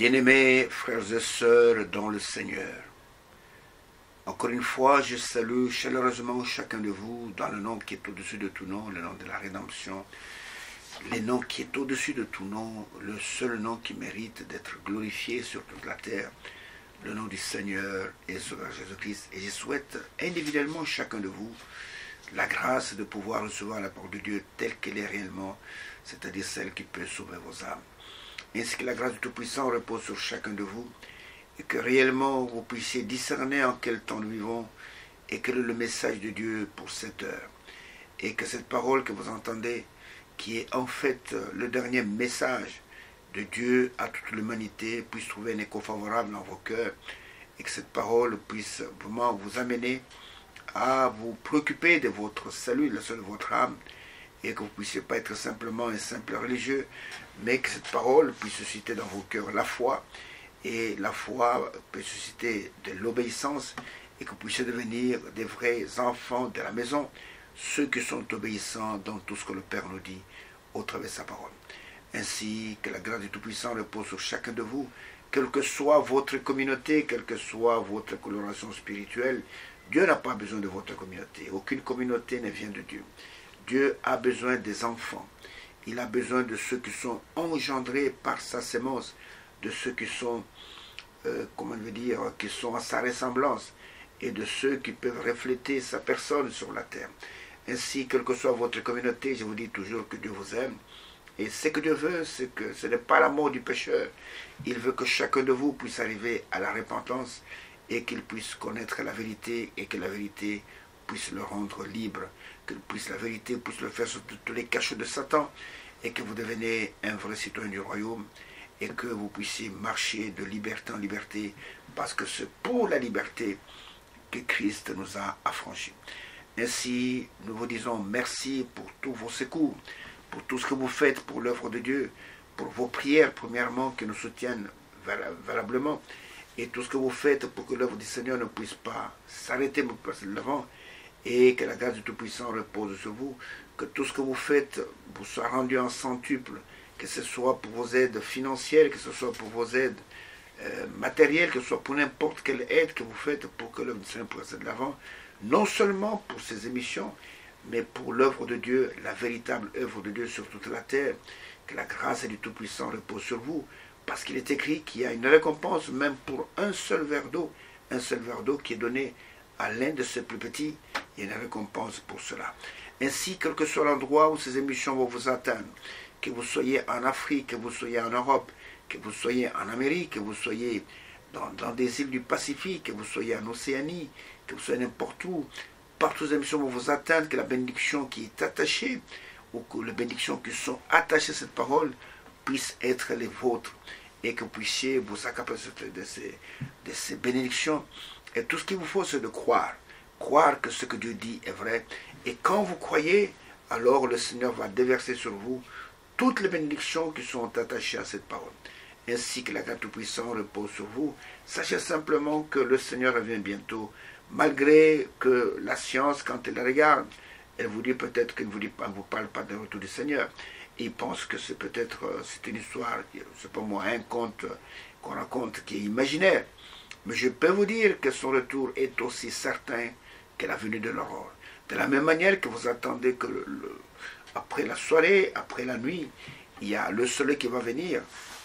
Bien-aimés frères et sœurs dans le Seigneur, encore une fois, je salue chaleureusement chacun de vous dans le nom qui est au-dessus de tout nom, le nom de la rédemption, le nom qui est au-dessus de tout nom, le seul nom qui mérite d'être glorifié sur toute la terre, le nom du Seigneur et Sauveur Jésus-Christ. Et je souhaite individuellement chacun de vous la grâce de pouvoir recevoir la parole de Dieu telle qu'elle est réellement, c'est-à-dire celle qui peut sauver vos âmes. Ainsi que la grâce du Tout-Puissant repose sur chacun de vous, et que réellement vous puissiez discerner en quel temps nous vivons, et quel est le message de Dieu pour cette heure. Et que cette parole que vous entendez, qui est en fait le dernier message de Dieu à toute l'humanité, puisse trouver un écho favorable dans vos cœurs, et que cette parole puisse vraiment vous amener à vous préoccuper de votre salut, le salut de votre âme, et que vous ne puissiez pas être simplement un simple religieux, mais que cette parole puisse susciter dans vos cœurs la foi, et la foi peut susciter de l'obéissance, et que vous puissiez devenir des vrais enfants de la maison, ceux qui sont obéissants dans tout ce que le Père nous dit au travers de sa parole. Ainsi que la grâce du Tout-Puissant repose sur chacun de vous, quelle que soit votre communauté, quelle que soit votre coloration spirituelle. Dieu n'a pas besoin de votre communauté. Aucune communauté ne vient de Dieu. Dieu a besoin des enfants. Il a besoin de ceux qui sont engendrés par sa sémence, de ceux qui sont, qui sont à sa ressemblance, et de ceux qui peuvent refléter sa personne sur la terre. Ainsi, quelle que soit votre communauté, je vous dis toujours que Dieu vous aime. Et ce que Dieu veut, c'est que ce n'est pas l'amour du pécheur. Il veut que chacun de vous puisse arriver à la repentance et qu'il puisse connaître la vérité et que la vérité puisse le rendre libre, que la vérité puisse le faire sur tous les cachots de Satan et que vous deveniez un vrai citoyen du royaume et que vous puissiez marcher de liberté en liberté parce que c'est pour la liberté que Christ nous a affranchis. Ainsi, nous vous disons merci pour tous vos secours, pour tout ce que vous faites pour l'œuvre de Dieu, pour vos prières premièrement qui nous soutiennent valablement, et tout ce que vous faites pour que l'œuvre du Seigneur ne puisse pas s'arrêter, mais passer de l'avant, et que la grâce du Tout-Puissant repose sur vous, que tout ce que vous faites vous soit rendu en centuple, que ce soit pour vos aides financières, que ce soit pour vos aides matérielles, que ce soit pour n'importe quelle aide que vous faites pour que l'œuvre du Seigneur puisse passer de l'avant, non seulement pour ces émissions, mais pour l'œuvre de Dieu, la véritable œuvre de Dieu sur toute la terre, que la grâce du Tout-Puissant repose sur vous, parce qu'il est écrit qu'il y a une récompense même pour un seul verre d'eau qui est donné à l'un de ses plus petits, il y a une récompense pour cela. Ainsi, quel que soit l'endroit où ces émissions vont vous atteindre, que vous soyez en Afrique, que vous soyez en Europe, que vous soyez en Amérique, que vous soyez dans des îles du Pacifique, que vous soyez en Océanie, que vous soyez n'importe où, partout les émissions vont vous atteindre, que la bénédiction qui est attachée, ou que les bénédictions qui sont attachées à cette parole, puissent être les vôtres, et que vous puissiez vous accaparer de ces bénédictions. Et tout ce qu'il vous faut, c'est de croire que ce que Dieu dit est vrai. Et quand vous croyez, alors le Seigneur va déverser sur vous toutes les bénédictions qui sont attachées à cette parole. Ainsi que la grâce Tout-Puissant repose sur vous. Sachez simplement que le Seigneur revient bientôt, malgré que la science, quand elle la regarde, elle vous dit peut-être qu'elle ne vous parle pas d'un retour du Seigneur. Il pense que c'est peut-être c'est une histoire, c'est pas moi, un conte qu'on raconte qui est imaginaire. Mais je peux vous dire que son retour est aussi certain que la venue de l'aurore. De la même manière que vous attendez que après la soirée, après la nuit, il y a le soleil qui va venir.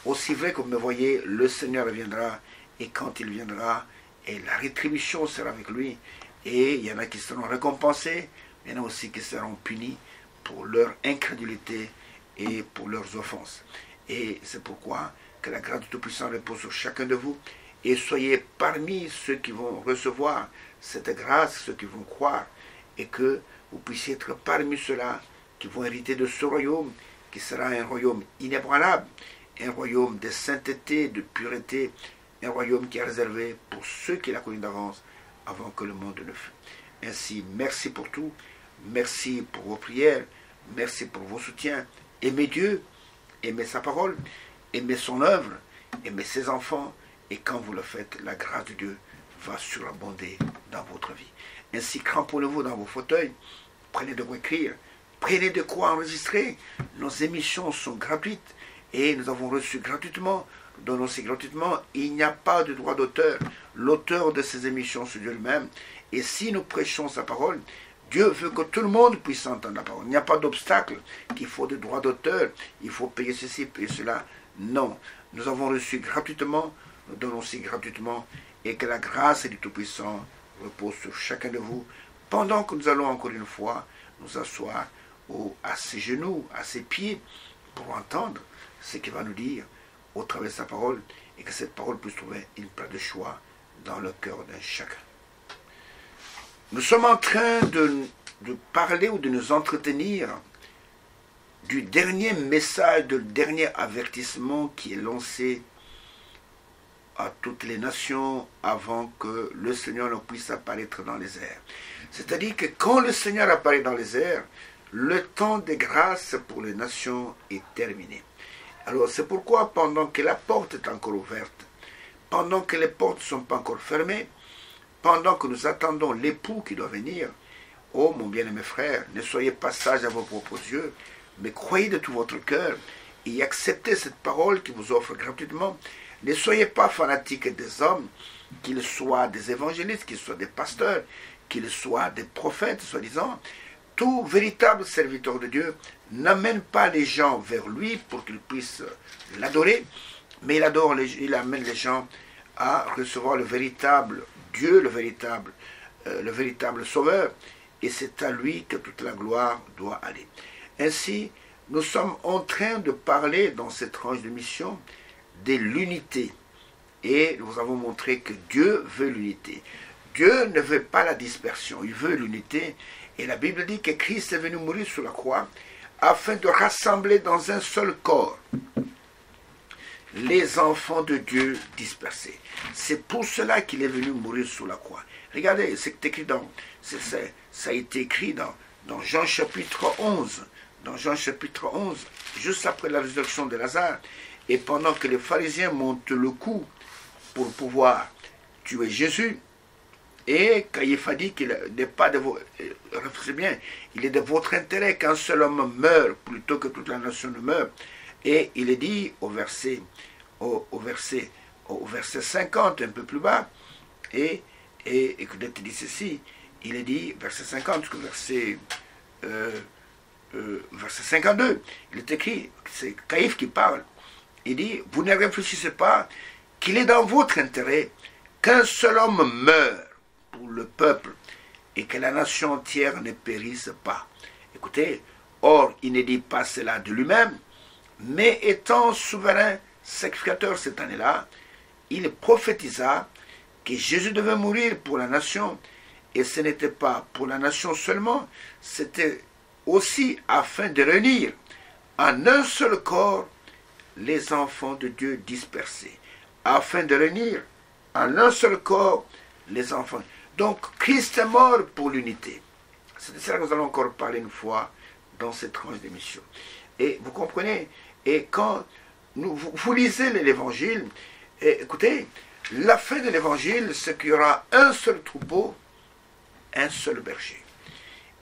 Aussi vrai que vous me voyez, le Seigneur viendra, et quand il viendra, et la rétribution sera avec lui. Et il y en a qui seront récompensés, il y en a aussi qui seront punis pour leur incrédulité et pour leurs offenses. Et c'est pourquoi que la grâce du Tout-Puissant repose sur chacun de vous, et soyez parmi ceux qui vont recevoir cette grâce, ceux qui vont croire, et que vous puissiez être parmi ceux-là qui vont hériter de ce royaume, qui sera un royaume inébranlable, un royaume de sainteté, de pureté, un royaume qui est réservé pour ceux qui l'ont connu d'avance, avant que le monde ne fût. Ainsi, merci pour tout, merci pour vos prières, merci pour vos soutiens. Aimez Dieu, aimez sa parole, aimez son œuvre, aimez ses enfants, et quand vous le faites, la grâce de Dieu va surabonder dans votre vie. Ainsi, cramponnez-vous dans vos fauteuils, prenez de quoi écrire, prenez de quoi enregistrer. Nos émissions sont gratuites, et nous avons reçu gratuitement, nous donnons aussi gratuitement. Il n'y a pas de droit d'auteur. L'auteur de ces émissions, c'est Dieu lui-même. Et si nous prêchons sa parole, Dieu veut que tout le monde puisse entendre la parole. Il n'y a pas d'obstacle qu'il faut de droit d'auteur, il faut payer ceci, payer cela. Non, nous avons reçu gratuitement, nous donnons aussi gratuitement, et que la grâce du Tout-Puissant repose sur chacun de vous, pendant que nous allons encore une fois nous asseoir à ses genoux, à ses pieds, pour entendre ce qu'il va nous dire au travers de sa parole, et que cette parole puisse trouver une place de choix dans le cœur d'un chacun. Nous sommes en train de parler ou de nous entretenir du dernier message, du dernier avertissement qui est lancé à toutes les nations avant que le Seigneur ne puisse apparaître dans les airs. C'est-à-dire que quand le Seigneur apparaît dans les airs, le temps de grâce pour les nations est terminé. Alors c'est pourquoi pendant que la porte est encore ouverte, pendant que les portes ne sont pas encore fermées, pendant que nous attendons l'époux qui doit venir, oh mon bien-aimé frère, ne soyez pas sages à vos propres yeux, mais croyez de tout votre cœur et acceptez cette parole qui vous offre gratuitement. Ne soyez pas fanatiques des hommes, qu'ils soient des évangélistes, qu'ils soient des pasteurs, qu'ils soient des prophètes, soi-disant. Tout véritable serviteur de Dieu n'amène pas les gens vers lui pour qu'ils puissent l'adorer, mais il amène les gens à recevoir le véritable Dieu, le véritable Sauveur, et c'est à lui que toute la gloire doit aller. Ainsi, nous sommes en train de parler dans cette tranche de mission de l'unité, et nous avons montré que Dieu veut l'unité. Dieu ne veut pas la dispersion, il veut l'unité, et la Bible dit que Christ est venu mourir sur la croix afin de rassembler dans un seul corps les enfants de Dieu dispersés. C'est pour cela qu'il est venu mourir sur la croix. Regardez, c'est écrit ça a été écrit dans Jean chapitre 11. Dans Jean chapitre 11, juste après la résurrection de Lazare, et pendant que les pharisiens montent le coup pour pouvoir tuer Jésus, et Caïphe a dit qu'il n'est pas de votre... bien, il est de votre intérêt qu'un seul homme meure plutôt que toute la nation ne meure. Et il est dit au verset 50, un peu plus bas, et que dit ceci, il est dit, verset 50, verset 52, il est écrit, c'est Caïphe qui parle, il dit, vous ne réfléchissez pas qu'il est dans votre intérêt qu'un seul homme meure pour le peuple et que la nation entière ne périsse pas. Écoutez, or, il ne dit pas cela de lui-même, mais étant souverain sacrificateur cette année-là, il prophétisa que Jésus devait mourir pour la nation, et ce n'était pas pour la nation seulement, c'était aussi afin de réunir en un seul corps les enfants de Dieu dispersés, afin de réunir en un seul corps les enfants. Donc Christ est mort pour l'unité. C'est de cela que nous allons encore parler une fois dans cette tranche d'émission. Et vous comprenez, et quand vous lisez l'évangile, écoutez, la fin de l'évangile, c'est qu'il y aura un seul troupeau, un seul berger.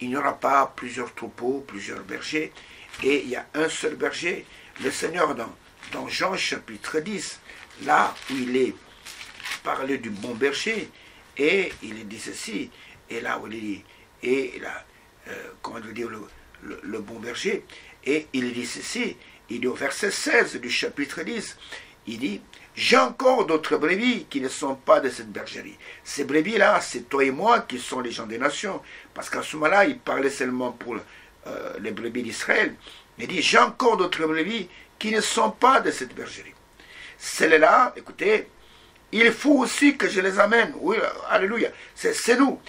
Il n'y aura pas plusieurs troupeaux, plusieurs bergers, et il y a un seul berger. Le Seigneur, dans Jean chapitre 10, là où il est parlé du bon berger, et il dit ceci, et là où il dit, et là, comment je veux dire, le bon berger, et il dit ceci, il dit au verset 16 du chapitre 10, il dit, j'ai encore d'autres brebis qui ne sont pas de cette bergerie. Ces brebis-là, c'est toi et moi qui sont les gens des nations, parce qu'à ce moment-là, il parlait seulement pour les brebis d'Israël. Il dit, j'ai encore d'autres brebis qui ne sont pas de cette bergerie. Celles-là, écoutez, il faut aussi que je les amène. Oui, alléluia, c'est nous.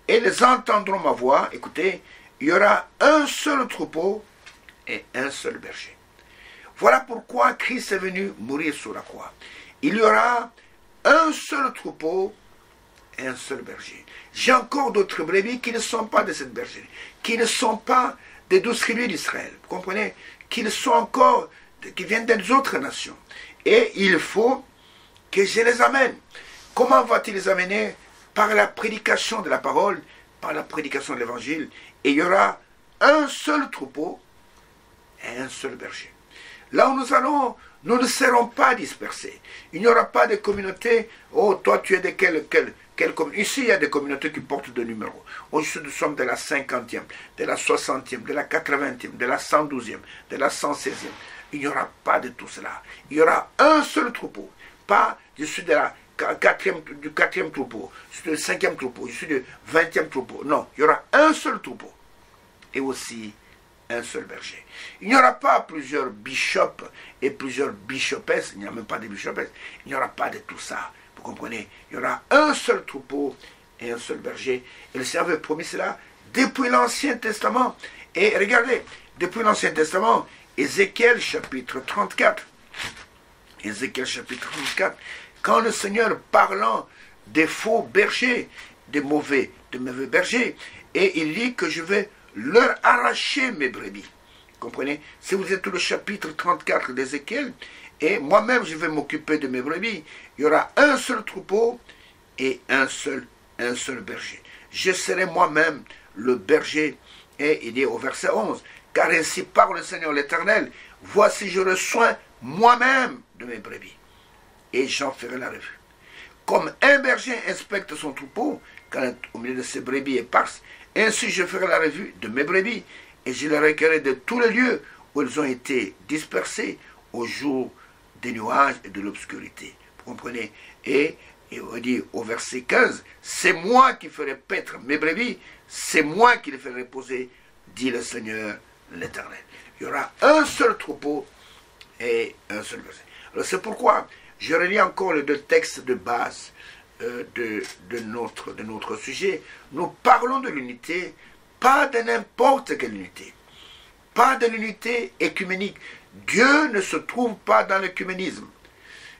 Et ils entendront ma voix. Écoutez, il y aura un seul troupeau et un seul berger. Voilà pourquoi Christ est venu mourir sur la croix. Il y aura un seul troupeau et un seul berger. J'ai encore d'autres brebis qui ne sont pas de cette bergerie, qui ne sont pas des 12 tribus d'Israël. Vous comprenez? Qui sont encore, qui viennent des autres nations. Et il faut que je les amène. Comment va-t-il les amener? Par la prédication de la parole, par la prédication de l'évangile. Et il y aura un seul troupeau et un seul berger. Là où nous allons, nous ne serons pas dispersés. Il n'y aura pas de communautés. Oh, toi, tu es de quelle communauté? Ici, il y a des communautés qui portent des numéros. Aujourd'hui, nous sommes de la 50e, de la 60e, de la 80e, de la 112e, de la 116e. Il n'y aura pas de tout cela. Il y aura un seul troupeau. Pas, je suis de la du 4e troupeau, je suis du 5e troupeau, je suis du 20e troupeau. Non, il y aura un seul troupeau. Et aussi un seul berger. Il n'y aura pas plusieurs bishops et plusieurs bishopesses. Il n'y a même pas de bishopesses. Il n'y aura pas de tout ça. Vous comprenez? Il y aura un seul troupeau et un seul berger. Et le Seigneur avait promis cela depuis l'Ancien Testament. Et regardez, depuis l'Ancien Testament, Ézéchiel chapitre 34. Ézéchiel chapitre 34. Quand le Seigneur parlant des faux bergers, des mauvais bergers, et il dit que je vais leur arracher mes brebis. Comprenez? Si vous êtes le chapitre 34 d'Ézéchiel, et moi-même je vais m'occuper de mes brebis, il y aura un seul troupeau et un seul berger. Je serai moi-même le berger. Et il dit au verset 11, car ainsi parle le Seigneur l'Éternel, voici j'aurai soin moi-même de mes brebis, et j'en ferai la revue. Comme un berger inspecte son troupeau, quand au milieu de ses brebis éparses, ainsi je ferai la revue de mes brebis, et je les recueillerai de tous les lieux où ils ont été dispersés au jour des nuages et de l'obscurité. Vous comprenez? Et on dit au verset 15, c'est moi qui ferai paître mes brebis, c'est moi qui les ferai reposer, dit le Seigneur l'Éternel. Il y aura un seul troupeau et un seul berger. Alors c'est pourquoi je relis encore les deux textes de base de notre sujet. Nous parlons de l'unité, pas de n'importe quelle unité, pas de l'unité écuménique. Dieu ne se trouve pas dans l'écuménisme.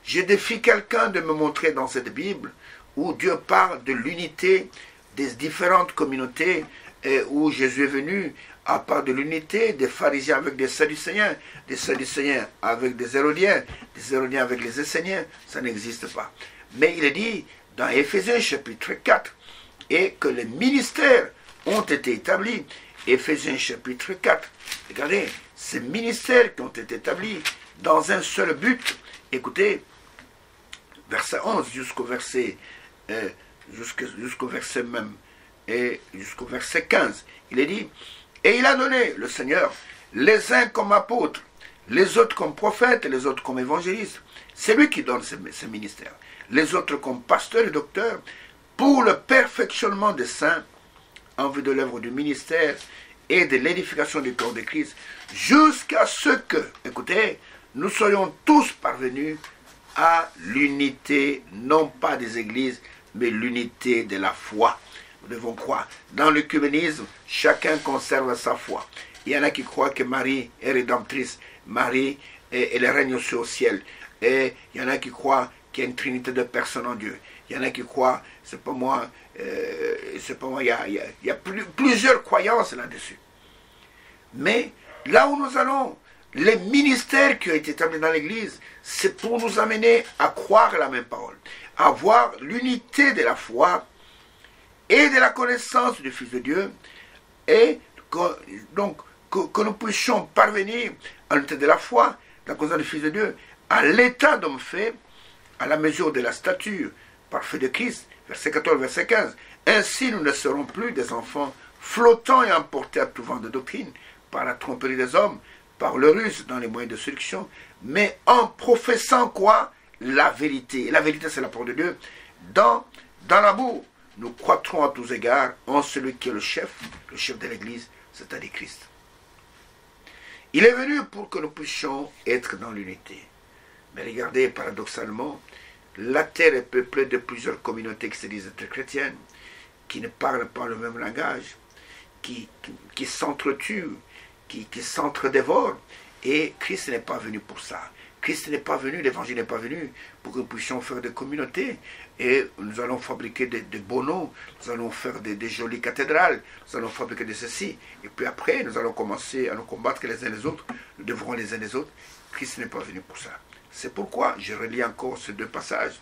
Je défie quelqu'un de me montrer dans cette Bible où Dieu parle de l'unité des différentes communautés, où Jésus est venu à part de l'unité des pharisiens avec des sadducéens avec des hérodiens avec les esséniens. Ça n'existe pas. Mais il est dit dans Éphésiens chapitre 4 et que les ministères ont été établis. Éphésiens chapitre 4. Regardez, ces ministères qui ont été établis dans un seul but. Écoutez, verset 11 jusqu'au verset même et jusqu'au verset 15. Il est dit, et il a donné, le Seigneur, les uns comme apôtres, les autres comme prophètes et les autres comme évangélistes. C'est lui qui donne ces ministères. Les autres comme pasteurs et docteurs, pour le perfectionnement des saints, en vue de l'œuvre du ministère et de l'édification du corps de Christ, jusqu'à ce que, écoutez, nous soyons tous parvenus à l'unité, non pas des églises, mais l'unité de la foi. Nous devons croire. Dans l'œcuménisme, chacun conserve sa foi. Il y en a qui croient que Marie est rédemptrice, Marie, elle règne aussi au ciel. Et il y en a qui croient qu'il y a une trinité de personnes en Dieu. Il y en a qui croient, c'est pas moi, il y a plusieurs croyances là-dessus. Mais là où nous allons, les ministères qui ont été établis dans l'Église, c'est pour nous amener à croire la même parole, à avoir l'unité de la foi et de la connaissance du Fils de Dieu, et que nous puissions parvenir à l'unité de la foi, de la connaissance du Fils de Dieu, à l'état d'homme fait, à la mesure de la stature parfaite de Christ, verset 14, verset 15. Ainsi nous ne serons plus des enfants flottants et emportés à tout vent de doctrine, par la tromperie des hommes, par le ruse dans les moyens de séduction, mais en professant quoi? La vérité. Et la vérité, c'est la parole de Dieu. Dans l'amour, nous croîtrons à tous égards en celui qui est le chef de l'Église, c'est-à-dire Christ. Il est venu pour que nous puissions être dans l'unité. Mais regardez, paradoxalement, la terre est peuplée de plusieurs communautés qui se disent être chrétiennes, qui ne parlent pas le même langage, qui s'entretuent, qui s'entredévorent. Et Christ n'est pas venu pour ça. Christ n'est pas venu, l'évangile n'est pas venu pour que nous puissions faire des communautés. Et nous allons fabriquer des beaux noms, nous allons faire des jolies cathédrales, nous allons fabriquer de ceci. Et puis après, nous allons commencer à nous combattre les uns les autres, nous devrons les uns les autres. Christ n'est pas venu pour ça. C'est pourquoi je relis encore ces deux passages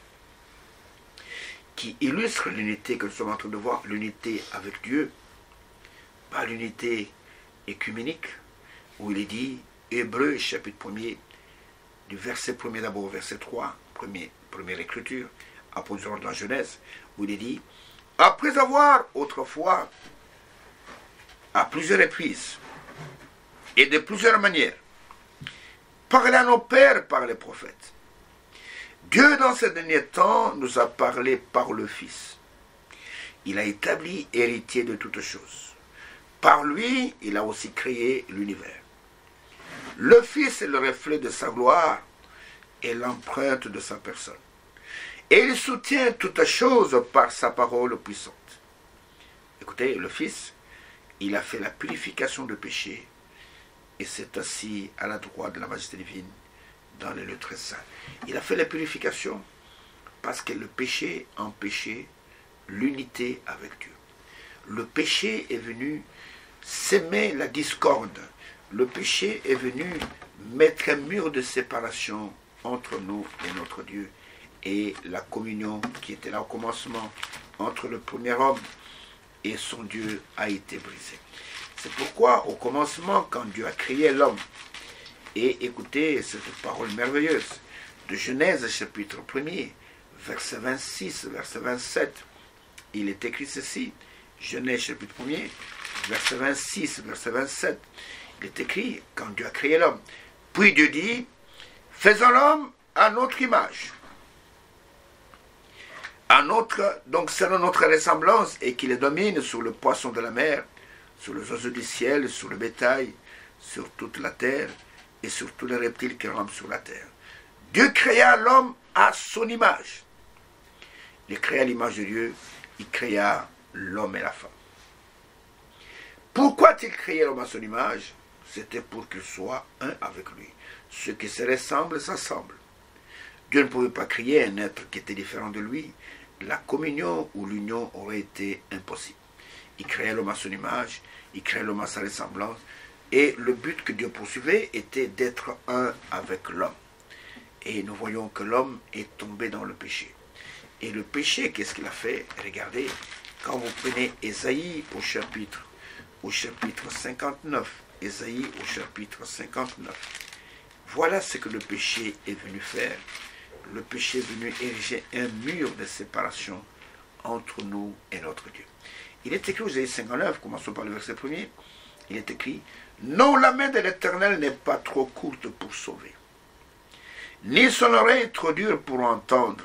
qui illustrent l'unité que nous sommes en train de voir, l'unité avec Dieu, pas l'unité écuménique, où il est dit, Hébreux, chapitre 1er, du verset 1er d'abord, verset 3, première écriture, après de la Genèse, où il est dit, après avoir autrefois, à plusieurs reprises, et de plusieurs manières, parlé à nos pères par les prophètes, Dieu, dans ces derniers temps, nous a parlé par le Fils. Il a établi héritier de toutes choses. Par lui, il a aussi créé l'univers. Le Fils est le reflet de sa gloire et l'empreinte de sa personne. Et il soutient toutes choses par sa parole puissante. Écoutez, le Fils, il a fait la purification de péché et s'est assis à la droite de la majesté divine dans les lieux très saints. Il a fait la purification parce que le péché empêchait l'unité avec Dieu. Le péché est venu s'aimer la discorde. Le péché est venu mettre un mur de séparation entre nous et notre Dieu. Et la communion qui était là au commencement entre le premier homme et son Dieu a été brisée. C'est pourquoi au commencement, quand Dieu a créé l'homme, et écoutez cette parole merveilleuse de Genèse chapitre 1er, verset 26, verset 27, il est écrit ceci, Genèse chapitre 1er, verset 26, verset 27, il est écrit, quand Dieu a créé l'homme, puis Dieu dit, faisons l'homme à notre image, donc selon notre ressemblance, et qui les domine sur le poisson de la mer, sur les oiseaux du ciel, sur le bétail, sur toute la terre, et sur tous les reptiles qui rampent sur la terre. Dieu créa l'homme à son image. Il créa l'image de Dieu, il créa l'homme et la femme. Pourquoi a-t-il créé l'homme à son image? C'était pour qu'il soit un avec lui. Ceux qui se ressemblent s'assemblent. Dieu ne pouvait pas créer un être qui était différent de lui. La communion ou l'union aurait été impossible. Il créait l'homme à son image, il créait l'homme à sa ressemblance, et le but que Dieu poursuivait était d'être un avec l'homme. Et nous voyons que l'homme est tombé dans le péché. Et le péché, qu'est-ce qu'il a fait? Regardez, quand vous prenez Ésaïe au chapitre 59, Ésaïe au chapitre 59, voilà ce que le péché est venu faire. Le péché est venu ériger un mur de séparation entre nous et notre Dieu. Il est écrit aux Ésaïe 59, commençons par le verset 1er, il est écrit, « Non, la main de l'Éternel n'est pas trop courte pour sauver, ni son oreille trop dure pour entendre,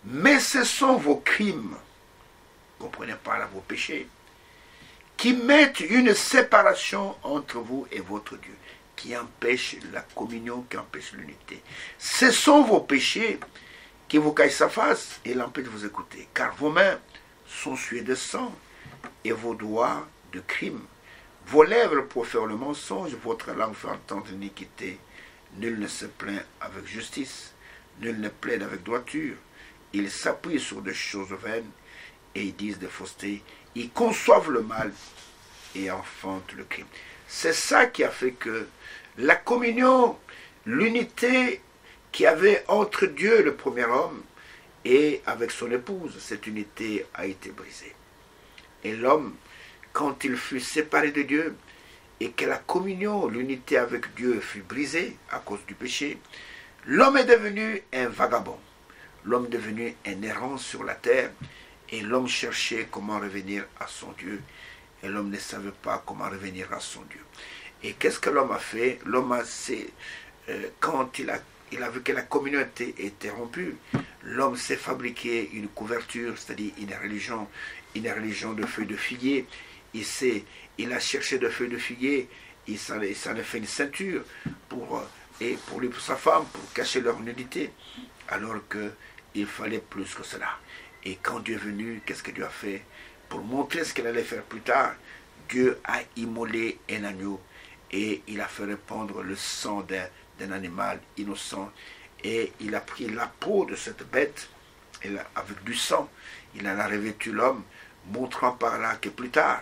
mais ce sont vos crimes, comprenez par là vos péchés, qui mettent une séparation entre vous et votre Dieu, qui empêche la communion, qui empêche l'unité. Ce sont vos péchés qui vous cachent sa face et l'empêchent de vous écouter, car vos mains sont suées de sang et vos doigts de crime. Vos lèvres profèrent le mensonge, votre langue fait entendre l'iniquité. Nul ne se plaint avec justice, nul ne plaide avec droiture. Ils s'appuient sur des choses vaines et ils disent des faussetés. Ils conçoivent le mal et enfantent le crime. C'est ça qui a fait que la communion, l'unité qu'il y avait entre Dieu, le premier homme, et avec son épouse, cette unité a été brisée. Et l'homme, quand il fut séparé de Dieu, et que la communion, l'unité avec Dieu fut brisée à cause du péché, l'homme est devenu un vagabond. L'homme est devenu un errant sur la terre, et l'homme cherchait comment revenir à son Dieu, et l'homme ne savait pas comment revenir à son Dieu. Et qu'est-ce que l'homme a fait? L'homme quand il a vu que la communauté était rompue, l'homme s'est fabriqué une couverture, c'est-à-dire une religion de feuilles de figuier. Il a cherché de feuilles de figuier, il s'en a fait une ceinture pour lui, pour sa femme, pour cacher leur nudité, alors qu'il fallait plus que cela. Et quand Dieu est venu, qu'est-ce que Dieu a fait? Pour montrer ce qu'il allait faire plus tard, Dieu a immolé un agneau et il a fait répandre le sang d'un animal innocent. Et il a pris la peau de cette bête, et avec du sang, il en a revêtu l'homme, montrant par là que plus tard,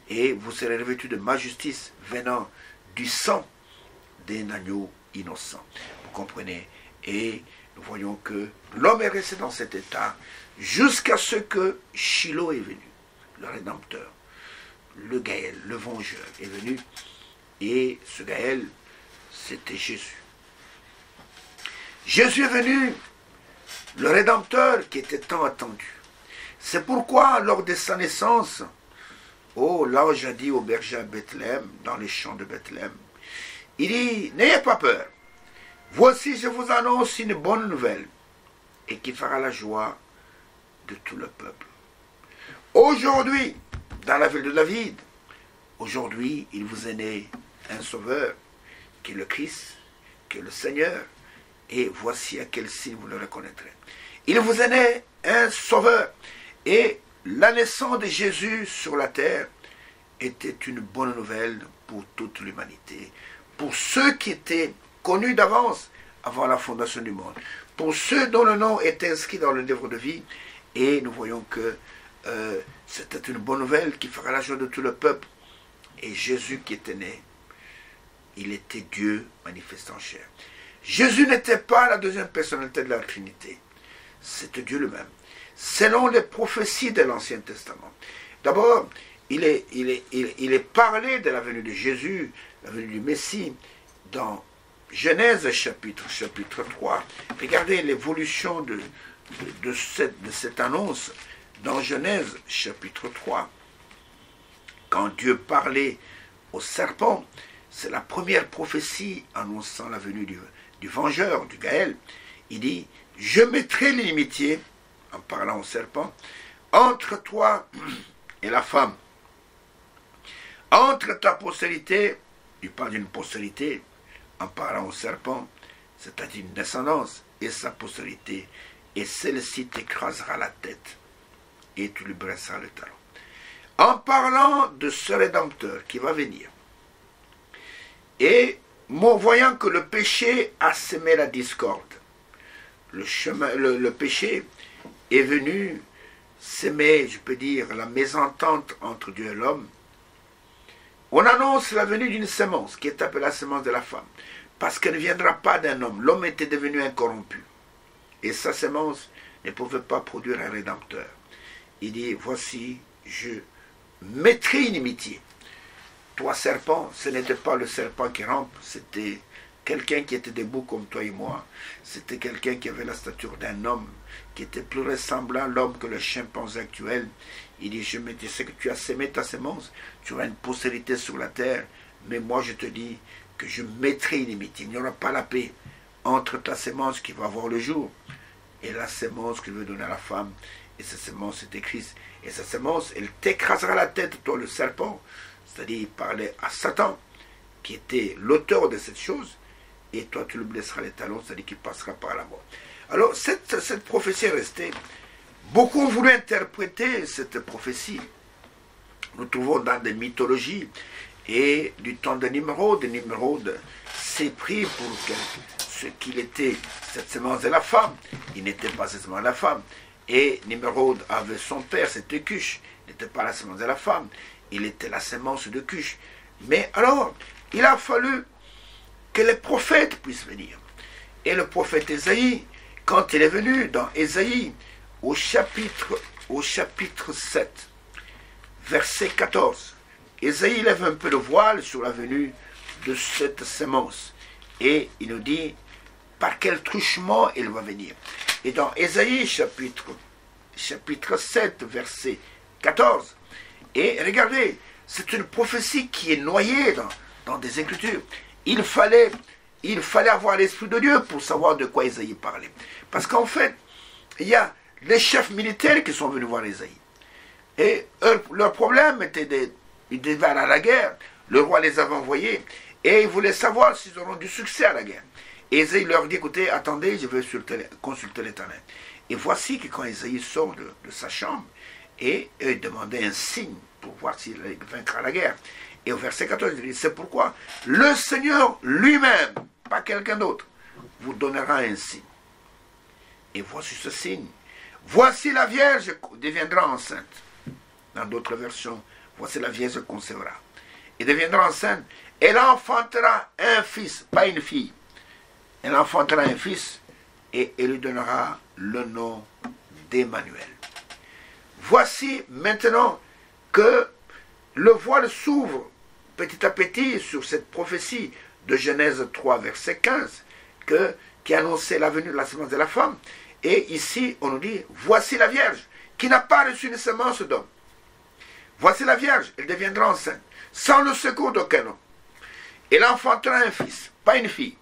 et vous serez revêtus de ma justice venant du sang d'un agneau innocent. Vous comprenez? Et nous voyons que l'homme est resté dans cet état jusqu'à ce que Shiloh est venu, le Rédempteur, le Gaël, le Vengeur est venu. Et ce Gaël c'était Jésus. Jésus est venu, le Rédempteur qui était tant attendu. C'est pourquoi, lors de sa naissance, l'ange a dit aux bergers à Bethléem, dans les champs de Bethléem, il dit, n'ayez pas peur, voici je vous annonce une bonne nouvelle, et qui fera la joie de tout le peuple. Aujourd'hui, dans la ville de David, aujourd'hui, il vous est né un sauveur, qui est le Christ, qui est le Seigneur, et voici à quel signe vous le reconnaîtrez. Il vous est né un sauveur, et la naissance de Jésus sur la terre était une bonne nouvelle pour toute l'humanité, pour ceux qui étaient connus d'avance, avant la fondation du monde, pour ceux dont le nom est inscrit dans le livre de vie, et nous voyons que c'était une bonne nouvelle qui fera la joie de tout le peuple. Et Jésus qui était né, il était Dieu manifesté en chair. Jésus n'était pas la deuxième personnalité de la Trinité, c'était Dieu lui-même. Selon les prophéties de l'Ancien Testament, d'abord, il est parlé de la venue de Jésus, la venue du Messie, dans Genèse chapitre 3. Regardez l'évolution de cette annonce dans Genèse chapitre 3. Quand Dieu parlait au serpent, c'est la première prophétie annonçant la venue du vengeur, du Gaël. Il dit, je mettrai l'inimitié, en parlant au serpent, entre toi et la femme, entre ta postérité, il parle d'une postérité, en parlant au serpent, c'est-à-dire une descendance, et sa postérité, et celle-ci t'écrasera la tête, et tu lui briseras le talon. En parlant de ce Rédempteur qui va venir, et voyant que le péché a semé la discorde, le péché est venu s'aimer, je peux dire, la mésentente entre Dieu et l'homme, on annonce la venue d'une sémence qui est appelée la sémence de la femme, parce qu'elle ne viendra pas d'un homme. L'homme était devenu incorrompu, et sa sémence ne pouvait pas produire un rédempteur. Il dit, voici, je mettrai inimitié. Toi, serpent, ce n'était pas le serpent qui rampe, c'était quelqu'un qui était debout comme toi et moi. C'était quelqu'un qui avait la stature d'un homme, qui était plus ressemblant à l'homme que le chimpanzé actuel. Il dit, je me dis, c'est que tu as sémé ta sémence, tu auras une postérité sur la terre, mais moi je te dis que je mettrai inimitié. Il n'y aura pas la paix entre ta sémence qui va voir le jour et la sémence que veut donner à la femme. Et cette sémence, c'était Christ. Et cette sémence, elle t'écrasera la tête, toi le serpent. C'est-à-dire, il parlait à Satan, qui était l'auteur de cette chose, et toi tu le blesseras les talons, c'est-à-dire qu'il passera par la mort. Alors, cette prophétie est restée. Beaucoup ont voulu interpréter cette prophétie. Nous trouvons dans des mythologies, et du temps de Nimrod s'est pris pour ce qu'il était, cette sémence de la femme. Il n'était pas cette sémence de la femme. Et Nimrod avait son père, c'était Cush. Il n'était pas la sémence de la femme, il était la sémence de Cush. Mais alors, il a fallu que les prophètes puissent venir. Et le prophète Ésaïe, quand il est venu dans Ésaïe, au chapitre 7, verset 14, Ésaïe lève un peu le voile sur la venue de cette sémence. Et il nous dit par quel truchement il va venir. Et dans Ésaïe chapitre 7, verset 14, et regardez, c'est une prophétie qui est noyée dans des Écritures. Il fallait avoir l'Esprit de Dieu pour savoir de quoi Ésaïe parlait. Parce qu'en fait, il y a les chefs militaires qui sont venus voir Ésaïe. Et leur problème était ils devaient aller à la guerre. Le roi les avait envoyés. Et ils voulaient savoir s'ils auront du succès à la guerre. Et Ésaïe leur dit, écoutez, attendez, je vais consulter l'Éternel. Et voici que quand Ésaïe sort de sa chambre, et il demandait un signe pour voir s'il vaincra la guerre. Et au verset 14, il dit, c'est pourquoi le Seigneur lui-même, pas quelqu'un d'autre, vous donnera un signe. Et voici ce signe. Voici la Vierge deviendra enceinte. Dans d'autres versions, voici la Vierge concevra. Elle deviendra enceinte. Elle enfantera un fils, pas une fille. Elle enfantera un fils et elle lui donnera le nom d'Emmanuel. Voici maintenant que le voile s'ouvre petit à petit sur cette prophétie de Genèse 3, verset 15, qui annonçait la venue de la semence de la femme. Et ici, on nous dit, voici la Vierge, qui n'a pas reçu une semence d'homme. Voici la Vierge, elle deviendra enceinte, sans le secours d'aucun homme. Elle enfantera un fils, pas une fille,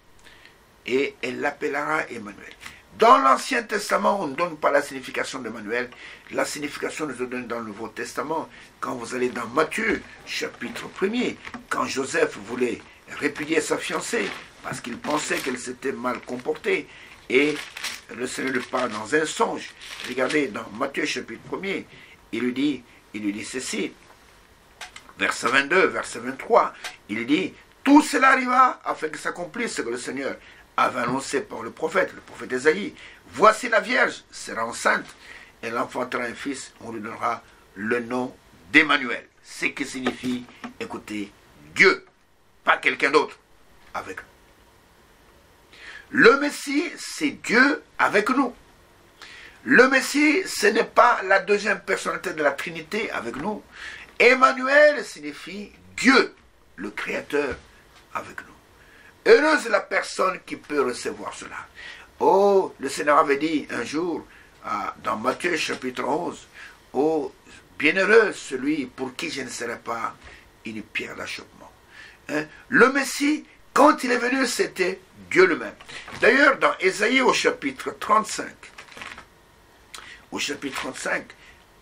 et elle l'appellera Emmanuel. Dans l'Ancien Testament, on ne donne pas la signification d'Emmanuel. La signification nous est donnée dans le Nouveau Testament. Quand vous allez dans Matthieu, chapitre 1er, quand Joseph voulait répudier sa fiancée, parce qu'il pensait qu'elle s'était mal comportée, et le Seigneur lui parle dans un songe. Regardez, dans Matthieu, chapitre 1er, il lui dit ceci, verset 22, verset 23, il lui dit, tout cela arriva afin que s'accomplisse ce que le Seigneur avait annoncé par le prophète Ésaïe. Voici la Vierge sera enceinte, elle enfantera un fils, on lui donnera le nom d'Emmanuel. Ce qui signifie, écoutez, Dieu, pas quelqu'un d'autre, avec nous. Le Messie, c'est Dieu avec nous. Le Messie, ce n'est pas la deuxième personnalité de la Trinité avec nous. Emmanuel signifie Dieu, le Créateur, avec nous. Heureuse la personne qui peut recevoir cela. Oh, le Seigneur avait dit un jour, dans Matthieu chapitre 11, oh, bienheureux celui pour qui je ne serai pas une pierre d'achoppement. Le Messie, quand il est venu, c'était Dieu lui-même. D'ailleurs, dans Ésaïe au chapitre 35,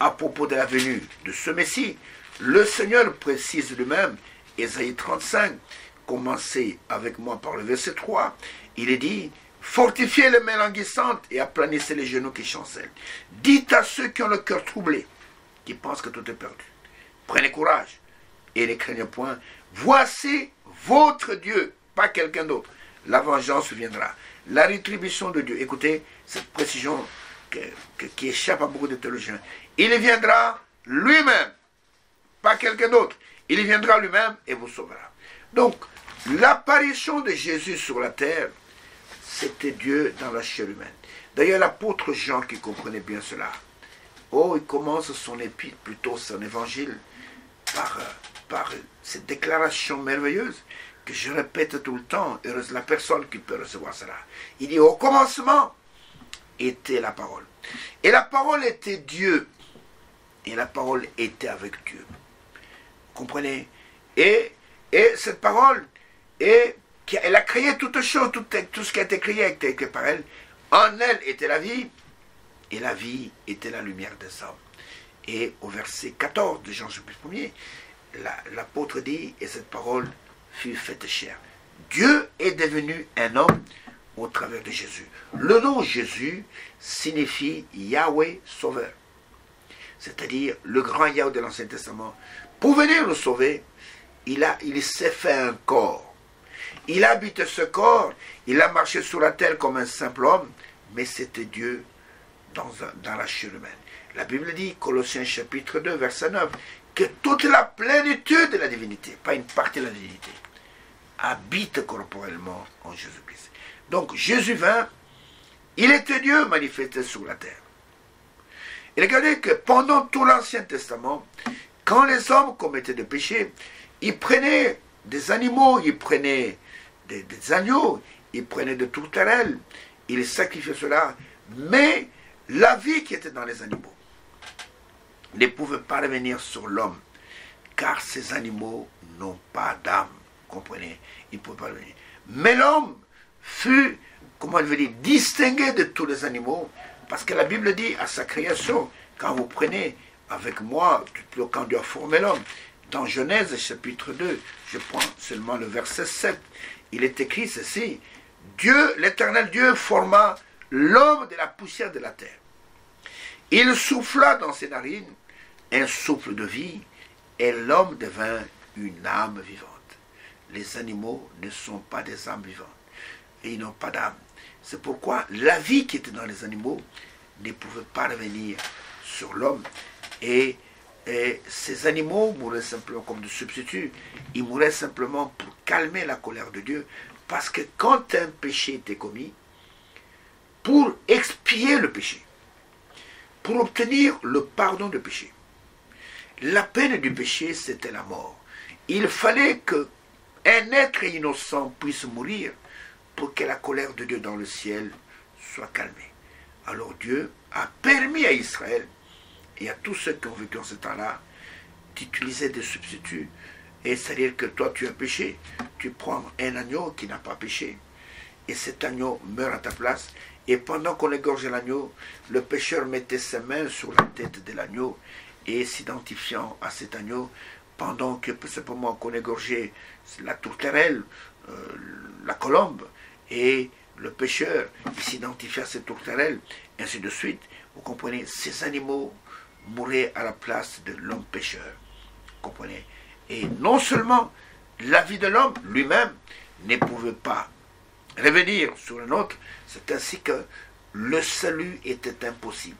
à propos de la venue de ce Messie, le Seigneur précise lui-même, Ésaïe 35, commencez avec moi par le verset 3, il est dit, fortifiez les mains languissantes et aplanissez les genoux qui chancellent. Dites à ceux qui ont le cœur troublé, qui pensent que tout est perdu, prenez courage et ne craignez point. Voici votre Dieu, pas quelqu'un d'autre. La vengeance viendra. La rétribution de Dieu. Écoutez, cette précision qui échappe à beaucoup de théologiens. Il viendra lui-même, pas quelqu'un d'autre. Il viendra lui-même et vous sauvera. Donc, l'apparition de Jésus sur la terre, c'était Dieu dans la chair humaine. D'ailleurs, l'apôtre Jean qui comprenait bien cela, il commence son épître, plutôt son évangile, par cette déclaration merveilleuse que je répète tout le temps, heureuse la personne qui peut recevoir cela. Il dit, au commencement était la parole. Et la parole était Dieu. Et la parole était avec Dieu. Vous comprenez? Et cette parole, elle a créé toutes choses, tout ce qui a été créé a été créé par elle. En elle était la vie, et la vie était la lumière des hommes. Et au verset 14 de Jean chapitre 1er, l'apôtre dit, et cette parole fut faite chair. Dieu est devenu un homme au travers de Jésus. Le nom Jésus signifie Yahweh Sauveur. C'est-à-dire le grand Yahweh de l'Ancien Testament. Pour venir nous sauver, il s'est fait un corps. Il habite ce corps, il a marché sur la terre comme un simple homme, mais c'était Dieu dans la chair humaine. La Bible dit, Colossiens chapitre 2, verset 9, que toute la plénitude de la divinité, pas une partie de la divinité, habite corporellement en Jésus-Christ. Donc Jésus vint, il était Dieu manifesté sur la terre. Et regardez que pendant tout l'Ancien Testament, quand les hommes commettaient des péchés, ils prenaient des animaux, ils prenaient des agneaux, ils prenaient de tourterelles, ils sacrifiaient cela, mais la vie qui était dans les animaux ne pouvait pas revenir sur l'homme, car ces animaux n'ont pas d'âme, comprenez, ils ne pouvaient pas revenir. Mais l'homme fut, comment je veux dire, distingué de tous les animaux, parce que la Bible dit à sa création, quand vous prenez avec moi, quand Dieu a formé l'homme, dans Genèse chapitre 2, je prends seulement le verset 7, il est écrit ceci, Dieu, l'éternel Dieu, forma l'homme de la poussière de la terre. Il souffla dans ses narines un souffle de vie, et l'homme devint une âme vivante. Les animaux ne sont pas des âmes vivantes, et ils n'ont pas d'âme. C'est pourquoi la vie qui était dans les animaux ne pouvait pas revenir sur l'homme, et ces animaux mouraient simplement comme des substituts, ils mouraient simplement pour calmer la colère de Dieu, parce que quand un péché était commis, pour expier le péché, pour obtenir le pardon du péché, la peine du péché c'était la mort. Il fallait un être innocent puisse mourir pour que la colère de Dieu dans le ciel soit calmée. Alors Dieu a permis à Israël et à tous ceux qui ont vécu en ce temps-là d'utiliser des substituts. Et c'est-à-dire que toi tu as péché, tu prends un agneau qui n'a pas péché, et cet agneau meurt à ta place. Et pendant qu'on égorgeait l'agneau, le pécheur mettait ses mains sur la tête de l'agneau, et s'identifiant à cet agneau, pendant que simplement qu'on égorgeait la tourterelle, la colombe, et le pécheur s'identifiait à cette tourterelle, ainsi de suite. Vous comprenez, ces animaux mouraient à la place de l'homme pécheur. Vous comprenez? Et non seulement la vie de l'homme lui-même ne pouvait pas revenir sur le nôtre, c'est ainsi que le salut était impossible.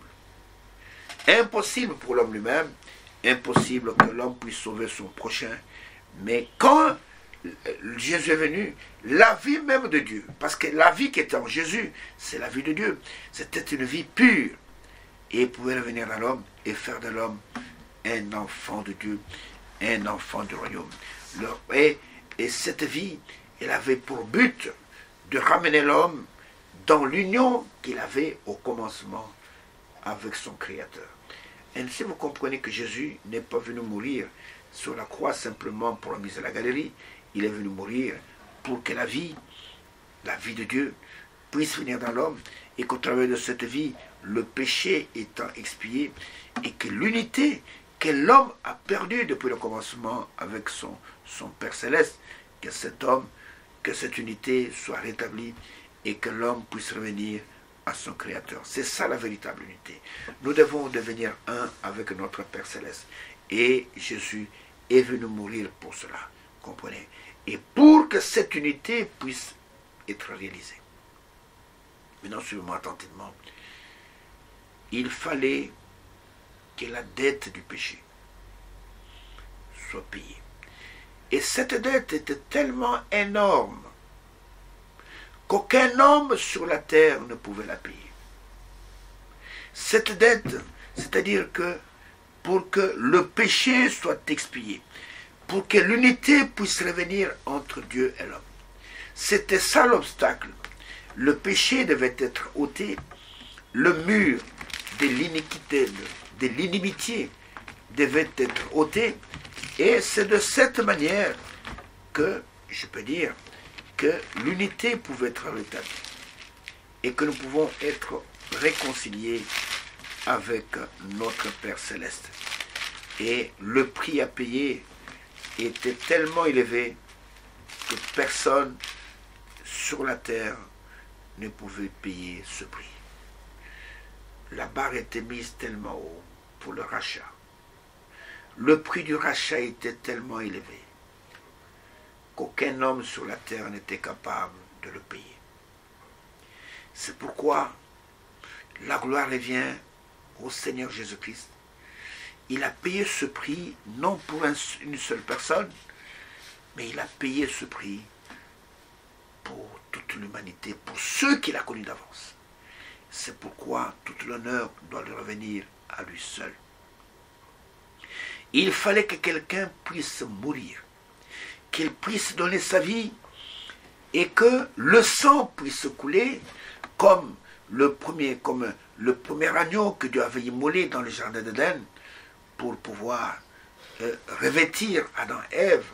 Impossible pour l'homme lui-même, impossible que l'homme puisse sauver son prochain. Mais quand Jésus est venu, la vie même de Dieu, parce que la vie qui était en Jésus, c'est la vie de Dieu, c'était une vie pure. Et il pouvait revenir à l'homme et faire de l'homme un enfant de Dieu, un enfant du royaume. Et cette vie, elle avait pour but de ramener l'homme dans l'union qu'il avait au commencement avec son Créateur. Et si vous comprenez que Jésus n'est pas venu mourir sur la croix simplement pour la mise à la galerie, il est venu mourir pour que la vie de Dieu, puisse venir dans l'homme, et qu'au travers de cette vie, le péché étant expié, et que l'unité que l'homme a perdue depuis le commencement avec son Père Céleste, que cet homme, que cette unité soit rétablie, et que l'homme puisse revenir à son Créateur. C'est ça la véritable unité. Nous devons devenir un avec notre Père Céleste. Et Jésus est venu mourir pour cela. Comprenez? Et pour que cette unité puisse être réalisée. Maintenant, suivez-moi attentivement. Il fallait que la dette du péché soit payée. Et cette dette était tellement énorme qu'aucun homme sur la terre ne pouvait la payer. Cette dette, c'est-à-dire que pour que le péché soit expié, pour que l'unité puisse revenir entre Dieu et l'homme, c'était ça l'obstacle. Le péché devait être ôté, le mur de l'iniquité, de l'inimitié devait être ôté, et c'est de cette manière que, je peux dire, que l'unité pouvait être rétablie et que nous pouvons être réconciliés avec notre Père Céleste. Et le prix à payer était tellement élevé que personne sur la terre ne pouvait payer ce prix. La barre était mise tellement haut pour le rachat. Le prix du rachat était tellement élevé qu'aucun homme sur la terre n'était capable de le payer. C'est pourquoi la gloire revient au Seigneur Jésus-Christ. Il a payé ce prix, non pour une seule personne, mais il a payé ce prix pour toute l'humanité, pour ceux qu'il a connus d'avance. C'est pourquoi tout l'honneur doit lui revenir à lui seul. Il fallait que quelqu'un puisse mourir, qu'il puisse donner sa vie, et que le sang puisse couler comme le premier agneau que Dieu avait immolé dans le jardin d'Éden pour pouvoir revêtir Adam et Ève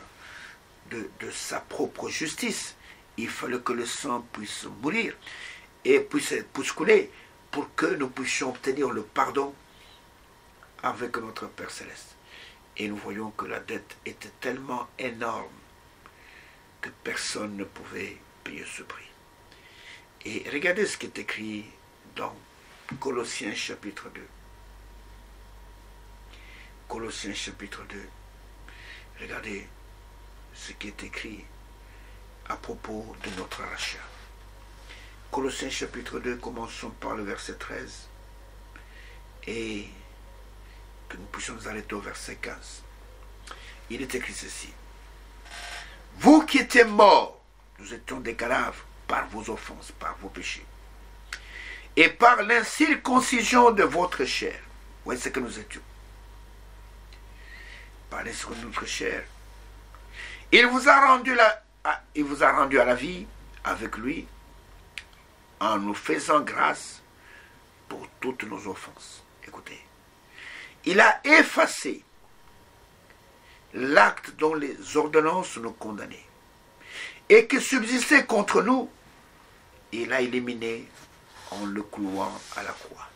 de sa propre justice. Il fallait que le sang puisse mourir et puisse couler pour que nous puissions obtenir le pardon avec notre Père Céleste. Et nous voyons que la dette était tellement énorme que personne ne pouvait payer ce prix. Et regardez ce qui est écrit dans Colossiens chapitre 2. Colossiens chapitre 2. Regardez ce qui est écrit à propos de notre rachat. Colossiens chapitre 2, commençons par le verset 13. Et que nous puissions nous arrêter au verset 15. Il est écrit ceci. Vous qui étiez morts, nous étions des cadavres par vos offenses, par vos péchés, et par l'incirconcision de votre chair. Vous voyez ce que nous étions. Par l'incirconcision de notre chair. Il vous a rendu à la vie avec lui en nous faisant grâce pour toutes nos offenses. Écoutez, il a effacé l'acte dont les ordonnances nous condamnaient et qui subsistait contre nous, il l'a éliminé en le clouant à la croix.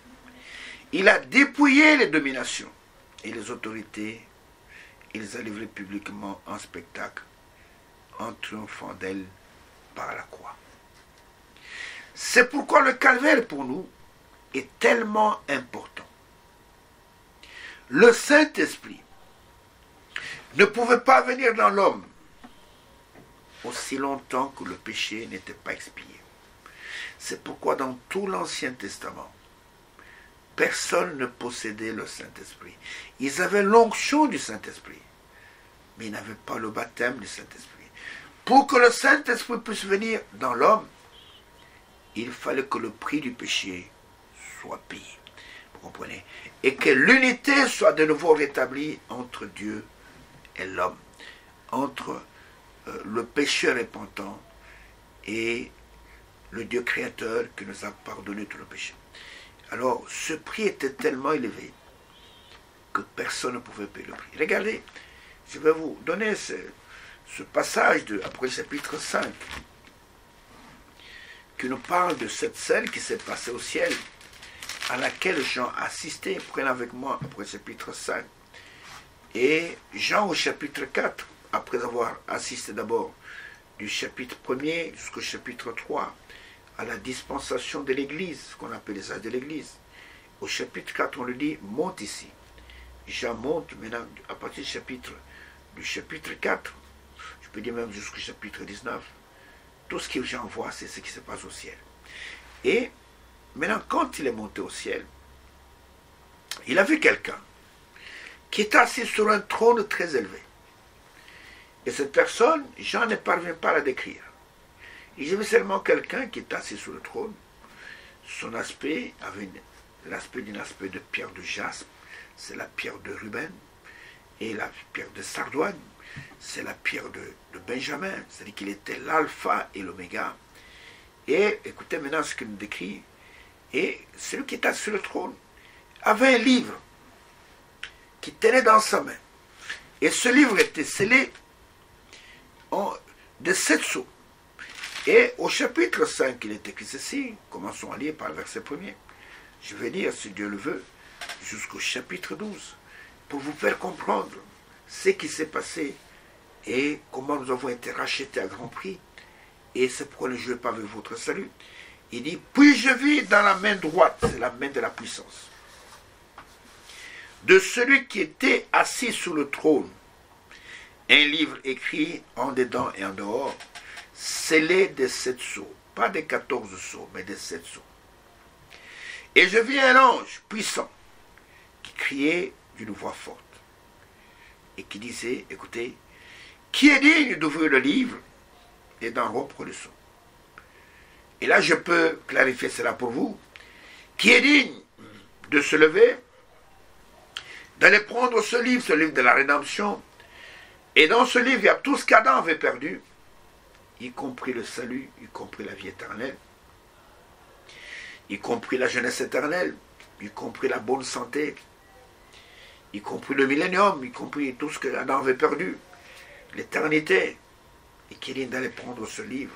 Il a dépouillé les dominations et les autorités, il les a livrées publiquement en spectacle, en triomphant d'elles par la croix. C'est pourquoi le calvaire pour nous est tellement important. Le Saint-Esprit ne pouvait pas venir dans l'homme aussi longtemps que le péché n'était pas expié. C'est pourquoi dans tout l'Ancien Testament, personne ne possédait le Saint-Esprit. Ils avaient l'onction du Saint-Esprit, mais ils n'avaient pas le baptême du Saint-Esprit. Pour que le Saint-Esprit puisse venir dans l'homme, il fallait que le prix du péché soit payé. Vous comprenez? Et que l'unité soit de nouveau rétablie entre Dieu et l'homme, entre le pécheur repentant et le Dieu créateur qui nous a pardonné tout le péché. Alors, ce prix était tellement élevé que personne ne pouvait payer le prix. Regardez, je vais vous donner ce passage après le chapitre 5 qui nous parle de cette scène qui s'est passée au ciel, à laquelle Jean a assisté. Prenez avec moi après le chapitre 5. Et Jean au chapitre 4, après avoir assisté d'abord du chapitre 1er jusqu'au chapitre 3, à la dispensation de l'Église, ce qu'on appelle les âges de l'Église. Au chapitre 4, on lui dit, monte ici. Jean monte maintenant à partir du chapitre 4, je peux dire même jusqu'au chapitre 19. Tout ce que Jean voit, c'est ce qui se passe au ciel. Et maintenant, quand il est monté au ciel, il a vu quelqu'un qui est assis sur un trône très élevé. Et cette personne, Jean ne parvient pas à la décrire. Il a vu seulement quelqu'un qui est assis sur le trône. Son aspect avait l'aspect d'un aspect de pierre de jaspe, c'est la pierre de Ruben, et la pierre de Sardoine, c'est la pierre de Benjamin, c'est-à-dire qu'il était l'alpha et l'oméga. Et écoutez maintenant ce qu'il nous décrit. Et celui qui était sur le trône avait un livre qui tenait dans sa main. Et ce livre était scellé de 7 sceaux. Et au chapitre 5, il est écrit ceci, commençons à lire par le verset 1er. Je vais lire, si Dieu le veut, jusqu'au chapitre 12, pour vous faire comprendre ce qui s'est passé et comment nous avons été rachetés à grand prix. Et c'est pourquoi ne jouez pas avec votre salut. Il dit, puis je vis dans la main droite, c'est la main de la puissance, de celui qui était assis sous le trône, un livre écrit en dedans et en dehors, scellé de 7 sceaux, pas des 14 sceaux, mais des 7 sceaux. Et je vis un ange puissant qui criait d'une voix forte et qui disait, écoutez, qui est digne d'ouvrir le livre et d'en rompre le sceau? Et là, je peux clarifier cela pour vous. Qui est digne de se lever, d'aller prendre ce livre de la rédemption, et dans ce livre, il y a tout ce qu'Adam avait perdu, y compris le salut, y compris la vie éternelle, y compris la jeunesse éternelle, y compris la bonne santé, y compris le millénium, y compris tout ce que Adam avait perdu, l'éternité, et qui est digne d'aller prendre ce livre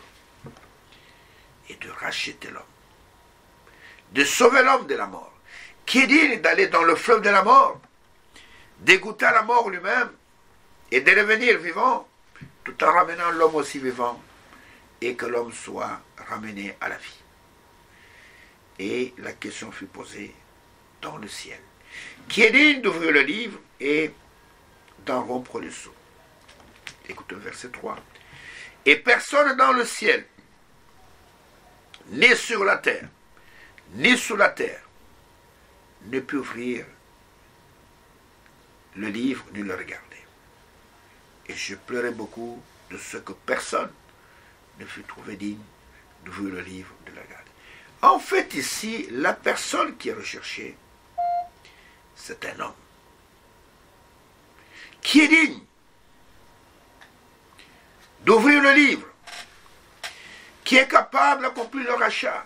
et de racheter l'homme, de sauver l'homme de la mort, qui est digne d'aller dans le fleuve de la mort, dégoûter à la mort lui-même, et de revenir vivant, tout en ramenant l'homme aussi vivant, et que l'homme soit ramené à la vie. Et la question fut posée dans le ciel. Qui est digne d'ouvrir le livre et d'en rompre le sceau? Écoutez le verset 3. Et personne dans le ciel, ni sur la terre, ni sous la terre, ne peut ouvrir le livre ni le regarder. Et je pleurais beaucoup de ce que personne ne fut trouvé digne d'ouvrir le livre, de le regarder. En fait, ici, la personne qui est recherchée, c'est un homme qui est digne d'ouvrir le livre, qui est capable d'accomplir le rachat,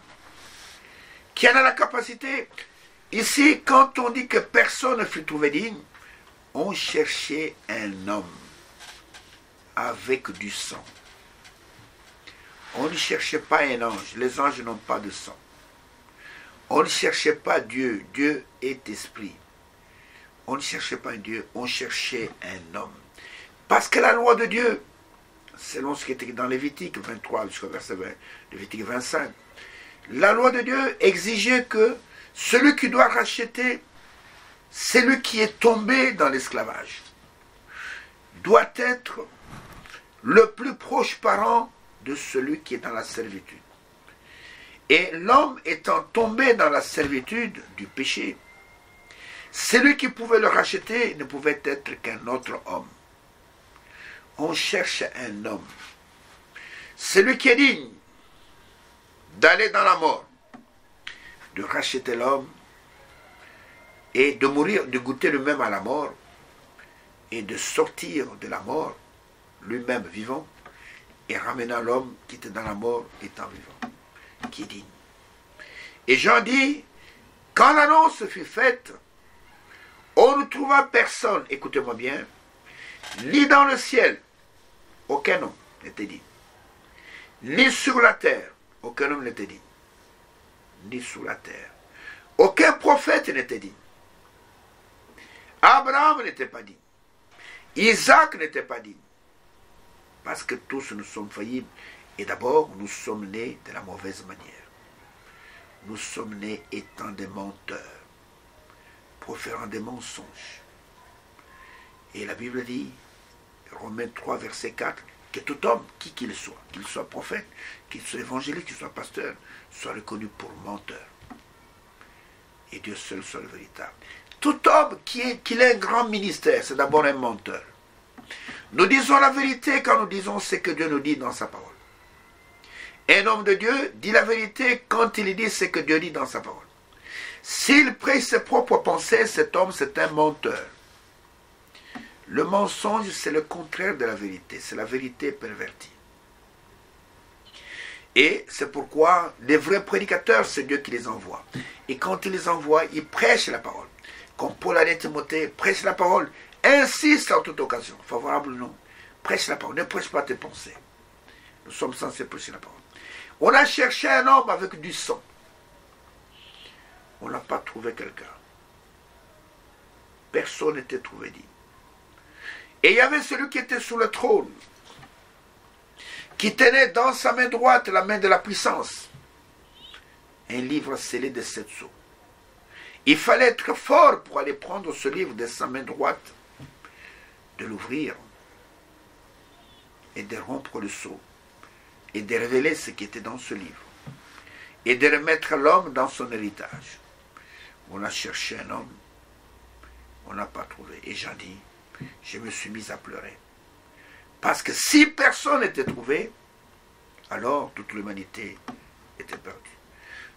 qui en a la capacité. Ici, quand on dit que personne ne fut trouvé digne, on cherchait un homme avec du sang. On ne cherchait pas un ange. Les anges n'ont pas de sang. On ne cherchait pas Dieu. Dieu est esprit. On ne cherchait pas un Dieu. On cherchait un homme. Parce que la loi de Dieu, selon ce qui est écrit dans Lévitique 23 jusqu'au verset 20, Lévitique 25, la loi de Dieu exigeait que celui qui doit racheter, celui qui est tombé dans l'esclavage, doit être le plus proche parent de celui qui est dans la servitude. Et l'homme étant tombé dans la servitude du péché, celui qui pouvait le racheter ne pouvait être qu'un autre homme. On cherche un homme, celui qui est digne d'aller dans la mort, de racheter l'homme et de mourir, de goûter lui-même à la mort et de sortir de la mort lui-même vivant et ramenant l'homme qui était dans la mort étant vivant, qui est digne. Et Jean dit, quand l'annonce fut faite, on ne trouva personne, écoutez-moi bien, ni dans le ciel, aucun homme n'était digne, ni sur la terre, aucun homme n'était digne, ni sous la terre. Aucun prophète n'était digne. Abraham n'était pas digne. Isaac n'était pas digne. Parce que tous nous sommes faillibles. Et d'abord, nous sommes nés de la mauvaise manière. Nous sommes nés étant des menteurs, proférant des mensonges. Et la Bible dit, Romains 3, verset 4, que tout homme, qui qu'il soit prophète, qu'il soit évangéliste, qu'il soit pasteur, soit reconnu pour menteur. Et Dieu seul soit le véritable. Tout homme qui ait un grand ministère, c'est d'abord un menteur. Nous disons la vérité quand nous disons ce que Dieu nous dit dans sa parole. Un homme de Dieu dit la vérité quand il dit ce que Dieu dit dans sa parole. S'il prêche ses propres pensées, cet homme c'est un menteur. Le mensonge, c'est le contraire de la vérité. C'est la vérité pervertie. Et c'est pourquoi les vrais prédicateurs, c'est Dieu qui les envoie. Et quand il les envoie, ils prêchent la parole. Comme Paul a dit à Timothée, prêche la parole. Insiste en toute occasion, favorable ou non. Prêche la parole, ne prêche pas tes pensées. Nous sommes censés prêcher la parole. On a cherché un homme avec du sang. On n'a pas trouvé quelqu'un. Personne n'était trouvé digne. Et il y avait celui qui était sur le trône, qui tenait dans sa main droite la main de la puissance, un livre scellé de 7 sceaux. Il fallait être fort pour aller prendre ce livre de sa main droite, de l'ouvrir et de rompre le sceau et de révéler ce qui était dans ce livre et de remettre l'homme dans son héritage. On a cherché un homme, on n'a pas trouvé. Et Jean dit, je me suis mis à pleurer. Parce que si personne n'était trouvé, alors toute l'humanité était perdue.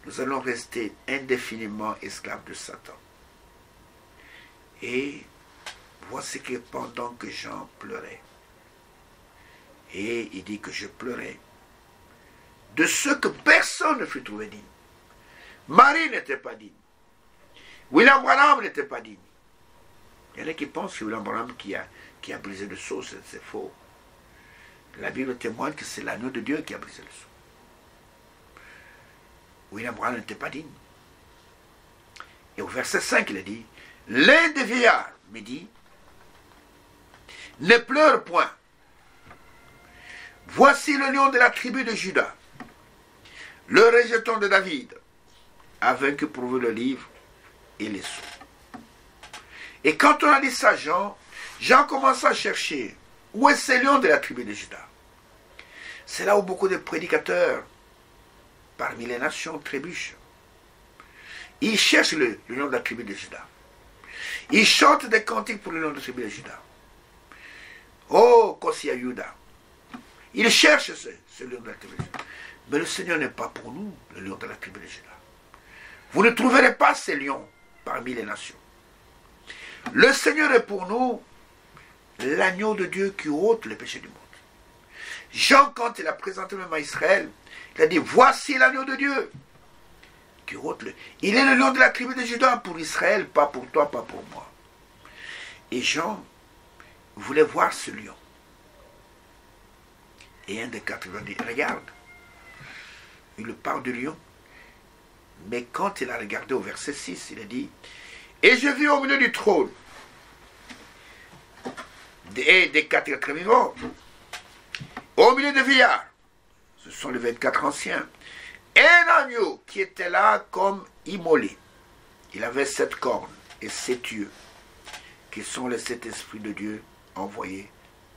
Nous allons rester indéfiniment esclaves de Satan. Et voici que pendant que Jean pleurait, et il dit que je pleurais, de ce que personne ne fut trouvé digne. Marie n'était pas digne. William Branham n'était pas digne. Il y en a qui pensent que William Branham qui a brisé le sceau, c'est faux. La Bible témoigne que c'est l'agneau de Dieu qui a brisé le sceau. William Branham n'était pas digne. Et au verset 5, il a dit, l'un des vieillards me dit, ne pleure point. Voici le lion de la tribu de Juda, le rejeton de David, a vaincu pour vous le livre et les sceaux. Et quand on a dit ça, Jean commence à chercher où est ce lion de la tribu de Juda. C'est là où beaucoup de prédicateurs parmi les nations trébuchent. Ils cherchent le lion de la tribu de Juda. Ils chantent des cantiques pour le lion de la tribu de Juda. Oh, Kosia Yuda. Ils cherchent ce lion de la tribu de Juda. Mais le Seigneur n'est pas pour nous, le lion de la tribu de Juda. Vous ne trouverez pas ces lions parmi les nations. Le Seigneur est pour nous l'agneau de Dieu qui ôte les péchés du monde. Jean, quand il a présenté même à Israël, il a dit, voici l'agneau de Dieu. Il est le lion de la tribu de Juda pour Israël, pas pour toi, pas pour moi. Et Jean voulait voir ce lion. Et un des quatre lui a dit, regarde. Il parle du lion. Mais quand il a regardé au verset 6, il a dit, et je vis au milieu du trône, des quatre êtres vivants, au milieu des vieillards, ce sont les 24 anciens, un agneau qui était là comme immolé. Il avait 7 cornes et 7 yeux, qui sont les 7 esprits de Dieu envoyés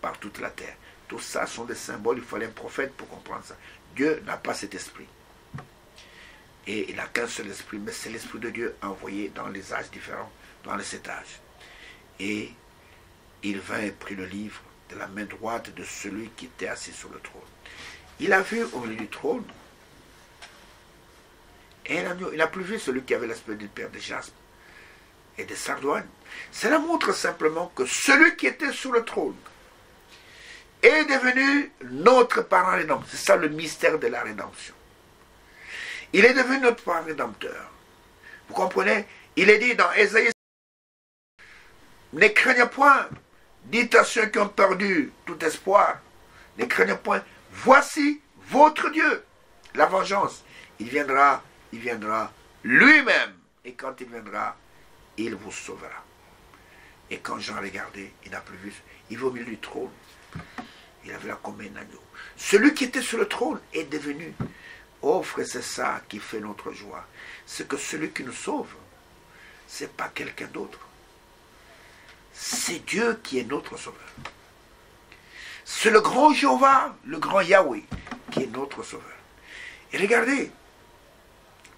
par toute la terre. Tout ça sont des symboles, il fallait un prophète pour comprendre ça. Dieu n'a pas cet esprit. Et il n'a qu'un seul esprit, mais c'est l'esprit de Dieu envoyé dans les âges différents, dans les 7 âges. Et il vint et prit le livre de la main droite de celui qui était assis sur le trône. Il a vu au milieu du trône un agneau. Il n'a plus vu celui qui avait l'aspect d'une paire de jaspe et de sardoine. Cela montre simplement que celui qui était sur le trône est devenu notre parent rédempteur. C'est ça le mystère de la rédemption. Il est devenu notre parent rédempteur. Vous comprenez? Il est dit dans Ésaïe, ne craignez point, dites à ceux qui ont perdu tout espoir, ne craignez point, voici votre Dieu, la vengeance. Il viendra lui-même, et quand il viendra, il vous sauvera. Et quand Jean a regardé, il n'a plus vu, il va au milieu du trône, il avait là comme un agneau. Celui qui était sur le trône est devenu, oh frère, c'est ça qui fait notre joie, c'est que celui qui nous sauve, ce n'est pas quelqu'un d'autre. C'est Dieu qui est notre sauveur. C'est le grand Jéhovah, le grand Yahweh, qui est notre sauveur. Et regardez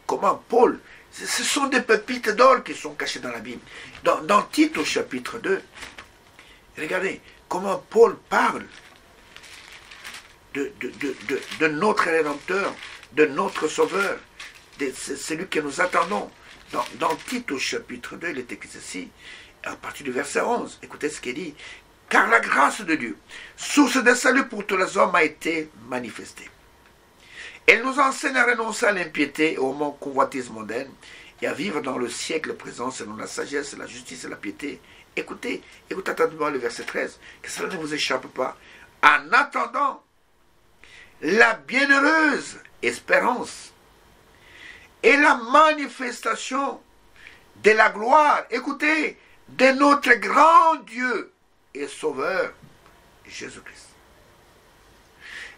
comment Paul, ce sont des pépites d'or qui sont cachées dans la Bible. Dans Tite au chapitre 2, regardez comment Paul parle de notre Rédempteur, de notre Sauveur, c'est celui que nous attendons. Dans Tite au chapitre 2, il est écrit ceci, à partir du verset 11, écoutez ce qu'il dit. Car la grâce de Dieu, source de salut pour tous les hommes, a été manifestée. Elle nous enseigne à renoncer à l'impiété et au convoitise mondaine et à vivre dans le siècle présent selon la sagesse, la justice et la piété. Écoutez attentivement le verset 13, que cela ne vous échappe pas. En attendant la bienheureuse espérance et la manifestation de la gloire, écoutez, de notre grand Dieu et Sauveur, Jésus-Christ.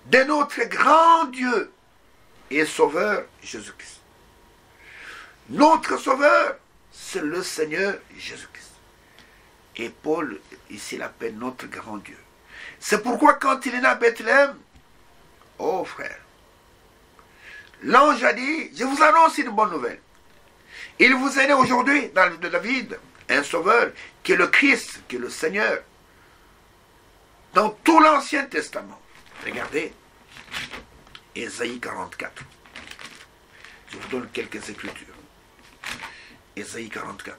De notre grand Dieu et Sauveur, Jésus-Christ. Notre Sauveur, c'est le Seigneur Jésus-Christ. Et Paul, ici, l'appelle notre grand Dieu. C'est pourquoi quand il est né à Bethléem, oh frère, l'ange a dit, je vous annonce une bonne nouvelle. Il vous est né aujourd'hui, dans le de David, un sauveur, qui est le Christ, qui est le Seigneur. Dans tout l'Ancien Testament, regardez, Ésaïe 44. Je vous donne quelques écritures. Ésaïe 44.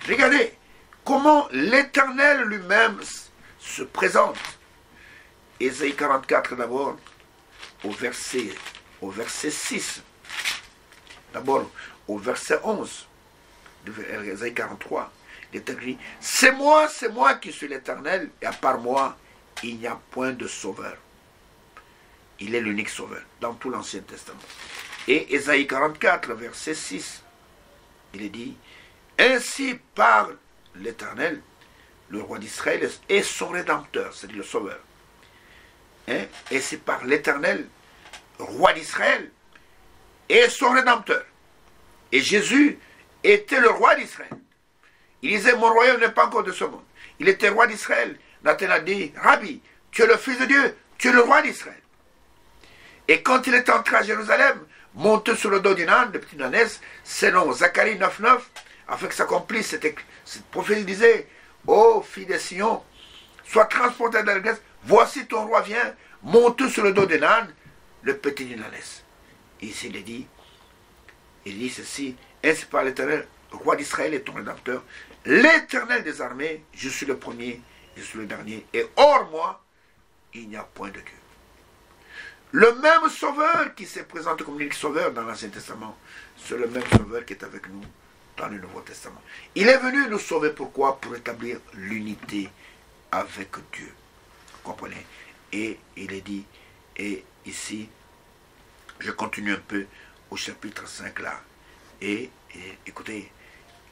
Regardez comment l'Éternel lui-même se présente. Ésaïe 44 d'abord, au verset 6. D'abord, au verset 11 de Ésaïe 43, il est écrit, c'est moi qui suis l'Éternel, et à part moi, il n'y a point de sauveur. Il est l'unique sauveur dans tout l'Ancien Testament. Et Ésaïe 44, verset 6, il est dit, ainsi parle l'Éternel, le roi d'Israël et son rédempteur, c'est-à-dire le sauveur. Et c'est par l'Éternel, roi d'Israël et son rédempteur. Et Jésus était le roi d'Israël. Il disait, mon royaume n'est pas encore de ce monde. Il était roi d'Israël. Nathan a dit, Rabbi, tu es le fils de Dieu, tu es le roi d'Israël. Et quand il est entré à Jérusalem, monté sur le dos d'une âne, de petite ânesse, selon Zacharie 9,9, afin que s'accomplisse cette prophétie disait, ô fille de Sion, sois transporté dans l'Église, voici ton roi vient, monté sur le dos d'un âne, le petit d'une ânesse. Ici il dit ceci, ainsi par l'Éternel, roi d'Israël et ton rédempteur, l'Éternel des armées, je suis le premier, je suis le dernier, et hors moi, il n'y a point de Dieu. Le même Sauveur qui s'est présenté comme l'unique Sauveur dans l'Ancien Testament, c'est le même Sauveur qui est avec nous dans le Nouveau Testament. Il est venu nous sauver, pourquoi? Pour établir l'unité avec Dieu. Vous comprenez? Et il est dit, et ici, je continue un peu au chapitre 5 là. Et écoutez,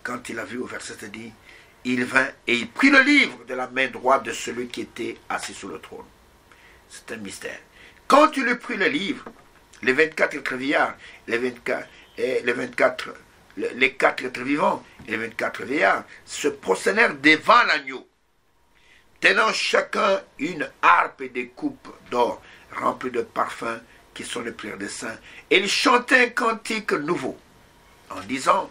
quand il a vu au verset 7 dit, il vint et il prit le livre de la main droite de celui qui était assis sur le trône. C'est un mystère. Quand il eut pris le livre, les 24 êtres vieillards, les 4 êtres vivants et les 24 vieillards se prosternèrent devant l'agneau, tenant chacun une harpe et des coupes d'or remplies de parfums qui sont les prières des saints. Et ils chantaient un cantique nouveau en disant,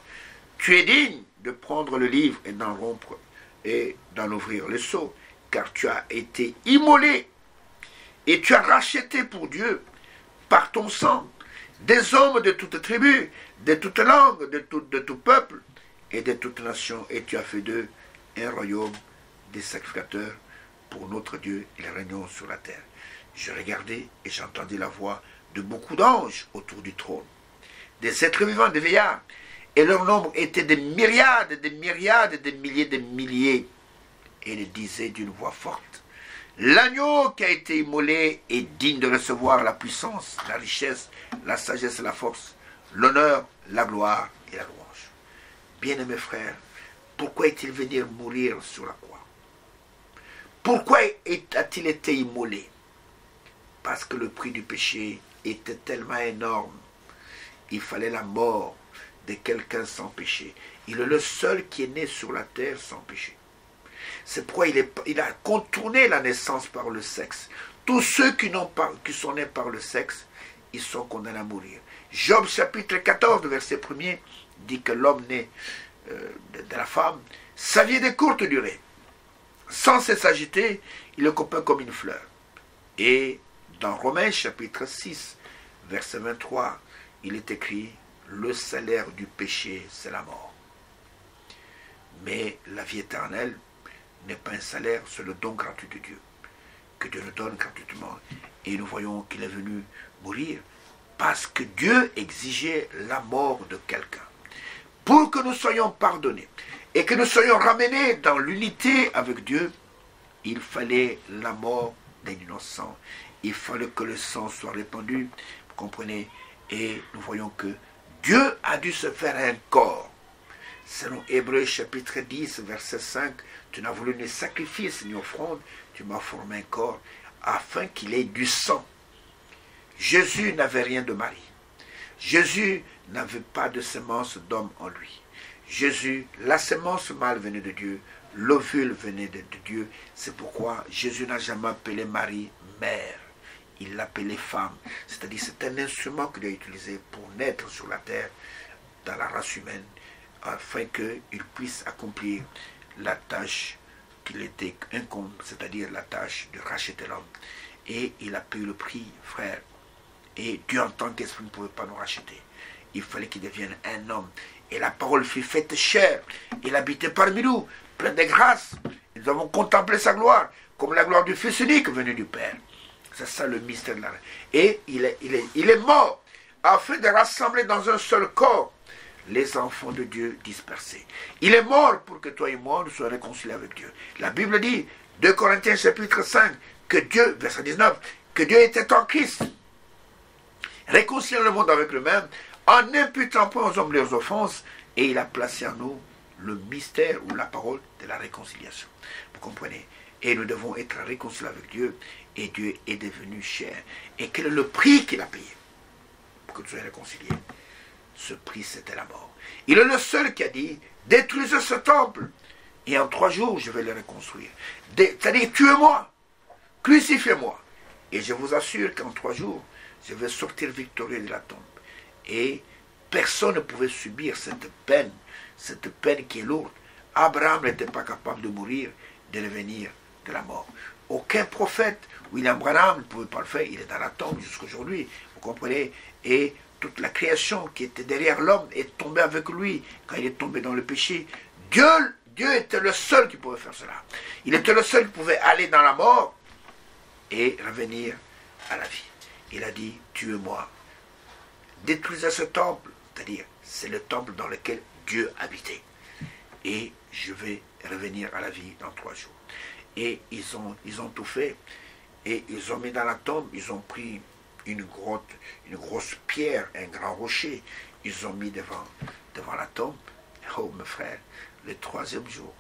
tu es digne de prendre le livre et d'en rompre et d'en ouvrir le sceau, car tu as été immolé et tu as racheté pour Dieu par ton sang des hommes de toutes tribus, de toutes langues, de tout peuple et de toutes nations, et tu as fait d'eux un royaume des sacrificateurs pour notre Dieu, ils régnent sur la terre. Je regardais et j'entendis la voix de beaucoup d'anges autour du trône, des êtres vivants, des vieillards, et leur nombre était des myriades, des myriades, des milliers, des milliers. Et ils disaient d'une voix forte, l'agneau qui a été immolé est digne de recevoir la puissance, la richesse, la sagesse et la force, l'honneur, la gloire et la louange. Bien-aimés frères, pourquoi est-il venu mourir sur la croix? Pourquoi a-t-il été immolé? Parce que le prix du péché était tellement énorme. Il fallait la mort de quelqu'un sans péché. Il est le seul qui est né sur la terre sans péché. C'est pourquoi il a contourné la naissance par le sexe. Tous ceux qui sont nés par le sexe, ils sont condamnés à mourir. Job chapitre 14, verset 1er, dit que l'homme né de la femme, sa vie est de courte durée. Sans s'agiter, il est copain comme une fleur. Et dans Romains chapitre 6, verset 23, il est écrit, le salaire du péché, c'est la mort. Mais la vie éternelle n'est pas un salaire, c'est le don gratuit de Dieu, que Dieu nous donne gratuitement. Et nous voyons qu'il est venu mourir parce que Dieu exigeait la mort de quelqu'un. Pour que nous soyons pardonnés et que nous soyons ramenés dans l'unité avec Dieu, il fallait la mort d'un innocent. Il fallait que le sang soit répandu, vous comprenez? Et nous voyons que Dieu a dû se faire un corps. Selon Hébreux chapitre 10, verset 5, tu n'as voulu ni sacrifice ni offrande, tu m'as formé un corps, afin qu'il ait du sang. Jésus n'avait rien de Marie. Jésus n'avait pas de semence d'homme en lui. Jésus, la semence mâle venait de Dieu, l'ovule venait de Dieu. C'est pourquoi Jésus n'a jamais appelé Marie mère. Il l'appelait femme. C'est-à-dire c'est un instrument qu'il a utilisé pour naître sur la terre, dans la race humaine, afin qu'il puisse accomplir la tâche qu'il était incombe, c'est-à-dire la tâche de racheter l'homme. Et il a payé le prix, frère. Et Dieu en tant qu'esprit ne pouvait pas nous racheter. Il fallait qu'il devienne un homme. Et la parole fut faite chair. Il habitait parmi nous, plein de grâce. Nous avons contemplé sa gloire, comme la gloire du Fils unique venu du Père. C'est ça le mystère de la... Et il est mort afin de rassembler dans un seul corps les enfants de Dieu dispersés. Il est mort pour que toi et moi nous soyons réconciliés avec Dieu. La Bible dit, 2 Corinthiens chapitre 5, que Dieu, verset 19, que Dieu était en Christ, réconciliant le monde avec lui-même, en n'imputant pas aux hommes leurs offenses, et il a placé en nous le mystère ou la parole de la réconciliation. Vous comprenez? Et nous devons être réconciliés avec Dieu, et Dieu est devenu chair. Et quel est le prix qu'il a payé pour que nous soyons réconciliés? Ce prix, c'était la mort. Il est le seul qui a dit, détruisez ce temple, et en 3 jours, je vais le reconstruire. C'est-à-dire, tuez-moi, crucifiez-moi. Et je vous assure qu'en 3 jours, je vais sortir victorieux de la tombe. Et personne ne pouvait subir cette peine qui est lourde. Abraham n'était pas capable de mourir, de revenir de la mort. Aucun prophète, William Branham, ne pouvait pas le faire. Il est dans la tombe jusqu'à aujourd'hui, vous comprenez? Et toute la création qui était derrière l'homme est tombée avec lui quand il est tombé dans le péché. Dieu était le seul qui pouvait faire cela. Il était le seul qui pouvait aller dans la mort et revenir à la vie. Il a dit, tuez-moi. Détruisez ce temple, c'est-à-dire, c'est le temple dans lequel Dieu habitait. Et je vais revenir à la vie dans 3 jours. Et ils ont tout fait. Et ils ont mis dans la tombe, ils ont pris une grosse pierre, un grand rocher. Ils ont mis devant la tombe. Oh, mes frères, le 3e jour,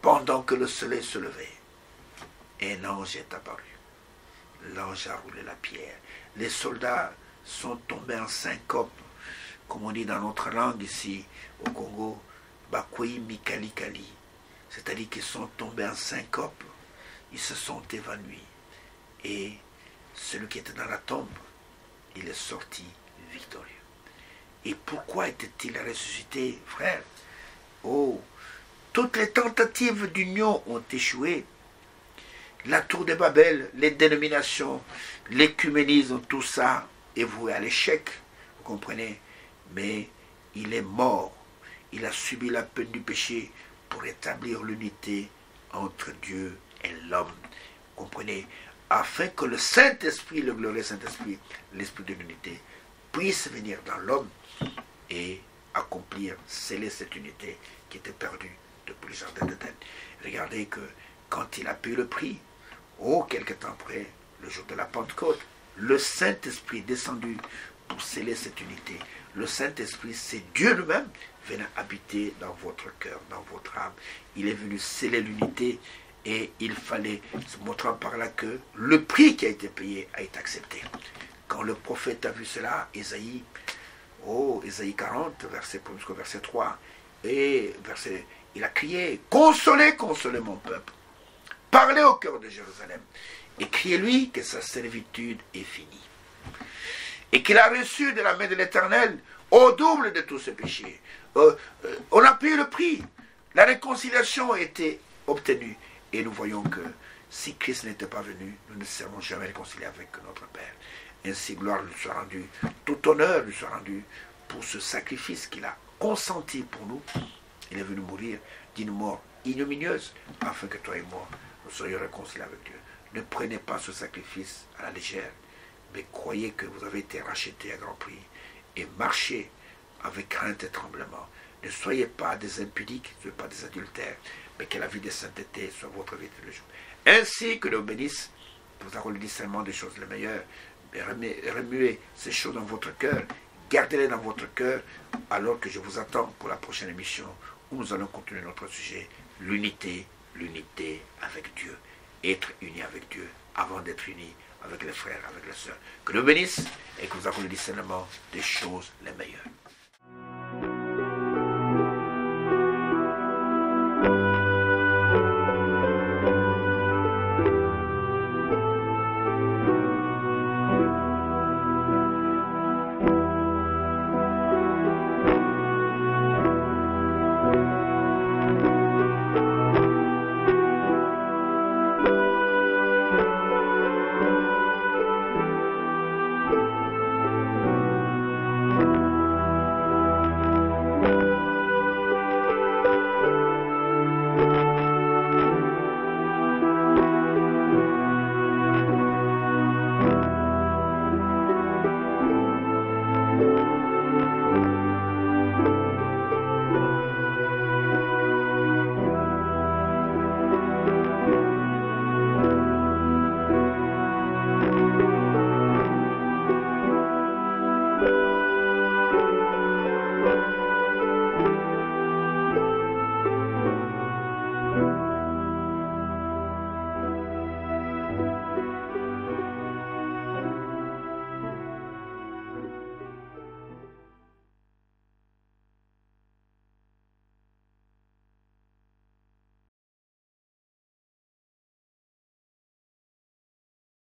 pendant que le soleil se levait, un ange est apparu. L'ange a roulé la pierre. Les soldats sont tombés en syncope, comme on dit dans notre langue ici, au Congo, Bakui Mikali Kali. C'est-à-dire qu'ils sont tombés en syncope, ils se sont évanouis. Et celui qui était dans la tombe, il est sorti victorieux. Et pourquoi était-il ressuscité, frère? Oh, toutes les tentatives d'union ont échoué. La tour de Babel, les dénominations, l'écuménisme, tout ça est voué à l'échec. Vous comprenez? Mais il est mort. Il a subi la peine du péché pour établir l'unité entre Dieu et l'homme. Vous comprenez? Afin que le Saint-Esprit, le glorieux Saint-Esprit, l'Esprit de l'unité, puisse venir dans l'homme et accomplir, sceller cette unité qui était perdue depuis le jardin d'Éden. Regardez que quand il a payé le prix, quelque temps après, le jour de la Pentecôte, le Saint-Esprit est descendu pour sceller cette unité. Le Saint-Esprit, c'est Dieu lui-même, venant habiter dans votre cœur, dans votre âme. Il est venu sceller l'unité et il fallait, se montrant par là que le prix qui a été payé a été accepté. Quand le prophète a vu cela, Ésaïe 40, verset 1 jusqu'au verset 3, il a crié, consolez, consolez mon peuple. Parlez au cœur de Jérusalem et criez-lui que sa servitude est finie. Et qu'il a reçu de la main de l'Éternel au double de tous ses péchés. On a payé le prix. La réconciliation a été obtenue. Et nous voyons que si Christ n'était pas venu, nous ne serons jamais réconciliés avec notre Père. Ainsi, gloire lui soit rendue, tout honneur lui soit rendu pour ce sacrifice qu'il a consenti pour nous. Il est venu mourir d'une mort ignominieuse, afin que toi et moi, nous soyons réconciliés avec Dieu. Ne prenez pas ce sacrifice à la légère, mais croyez que vous avez été rachetés à grand prix et marchez avec crainte et tremblement. Ne soyez pas des impudiques, ne soyez pas des adultères, mais que la vie de sainteté soit votre vie tous les jours. Ainsi que nous bénisse, nous avons le discernement des choses les meilleures. Remuez ces choses dans votre cœur, gardez-les dans votre cœur, alors que je vous attends pour la prochaine émission où nous allons continuer notre sujet, l'unité avec Dieu. Être unis avec Dieu avant d'être unis avec les frères, avec les sœurs. Que nous bénisse et que nous avons le discernement des choses les meilleures.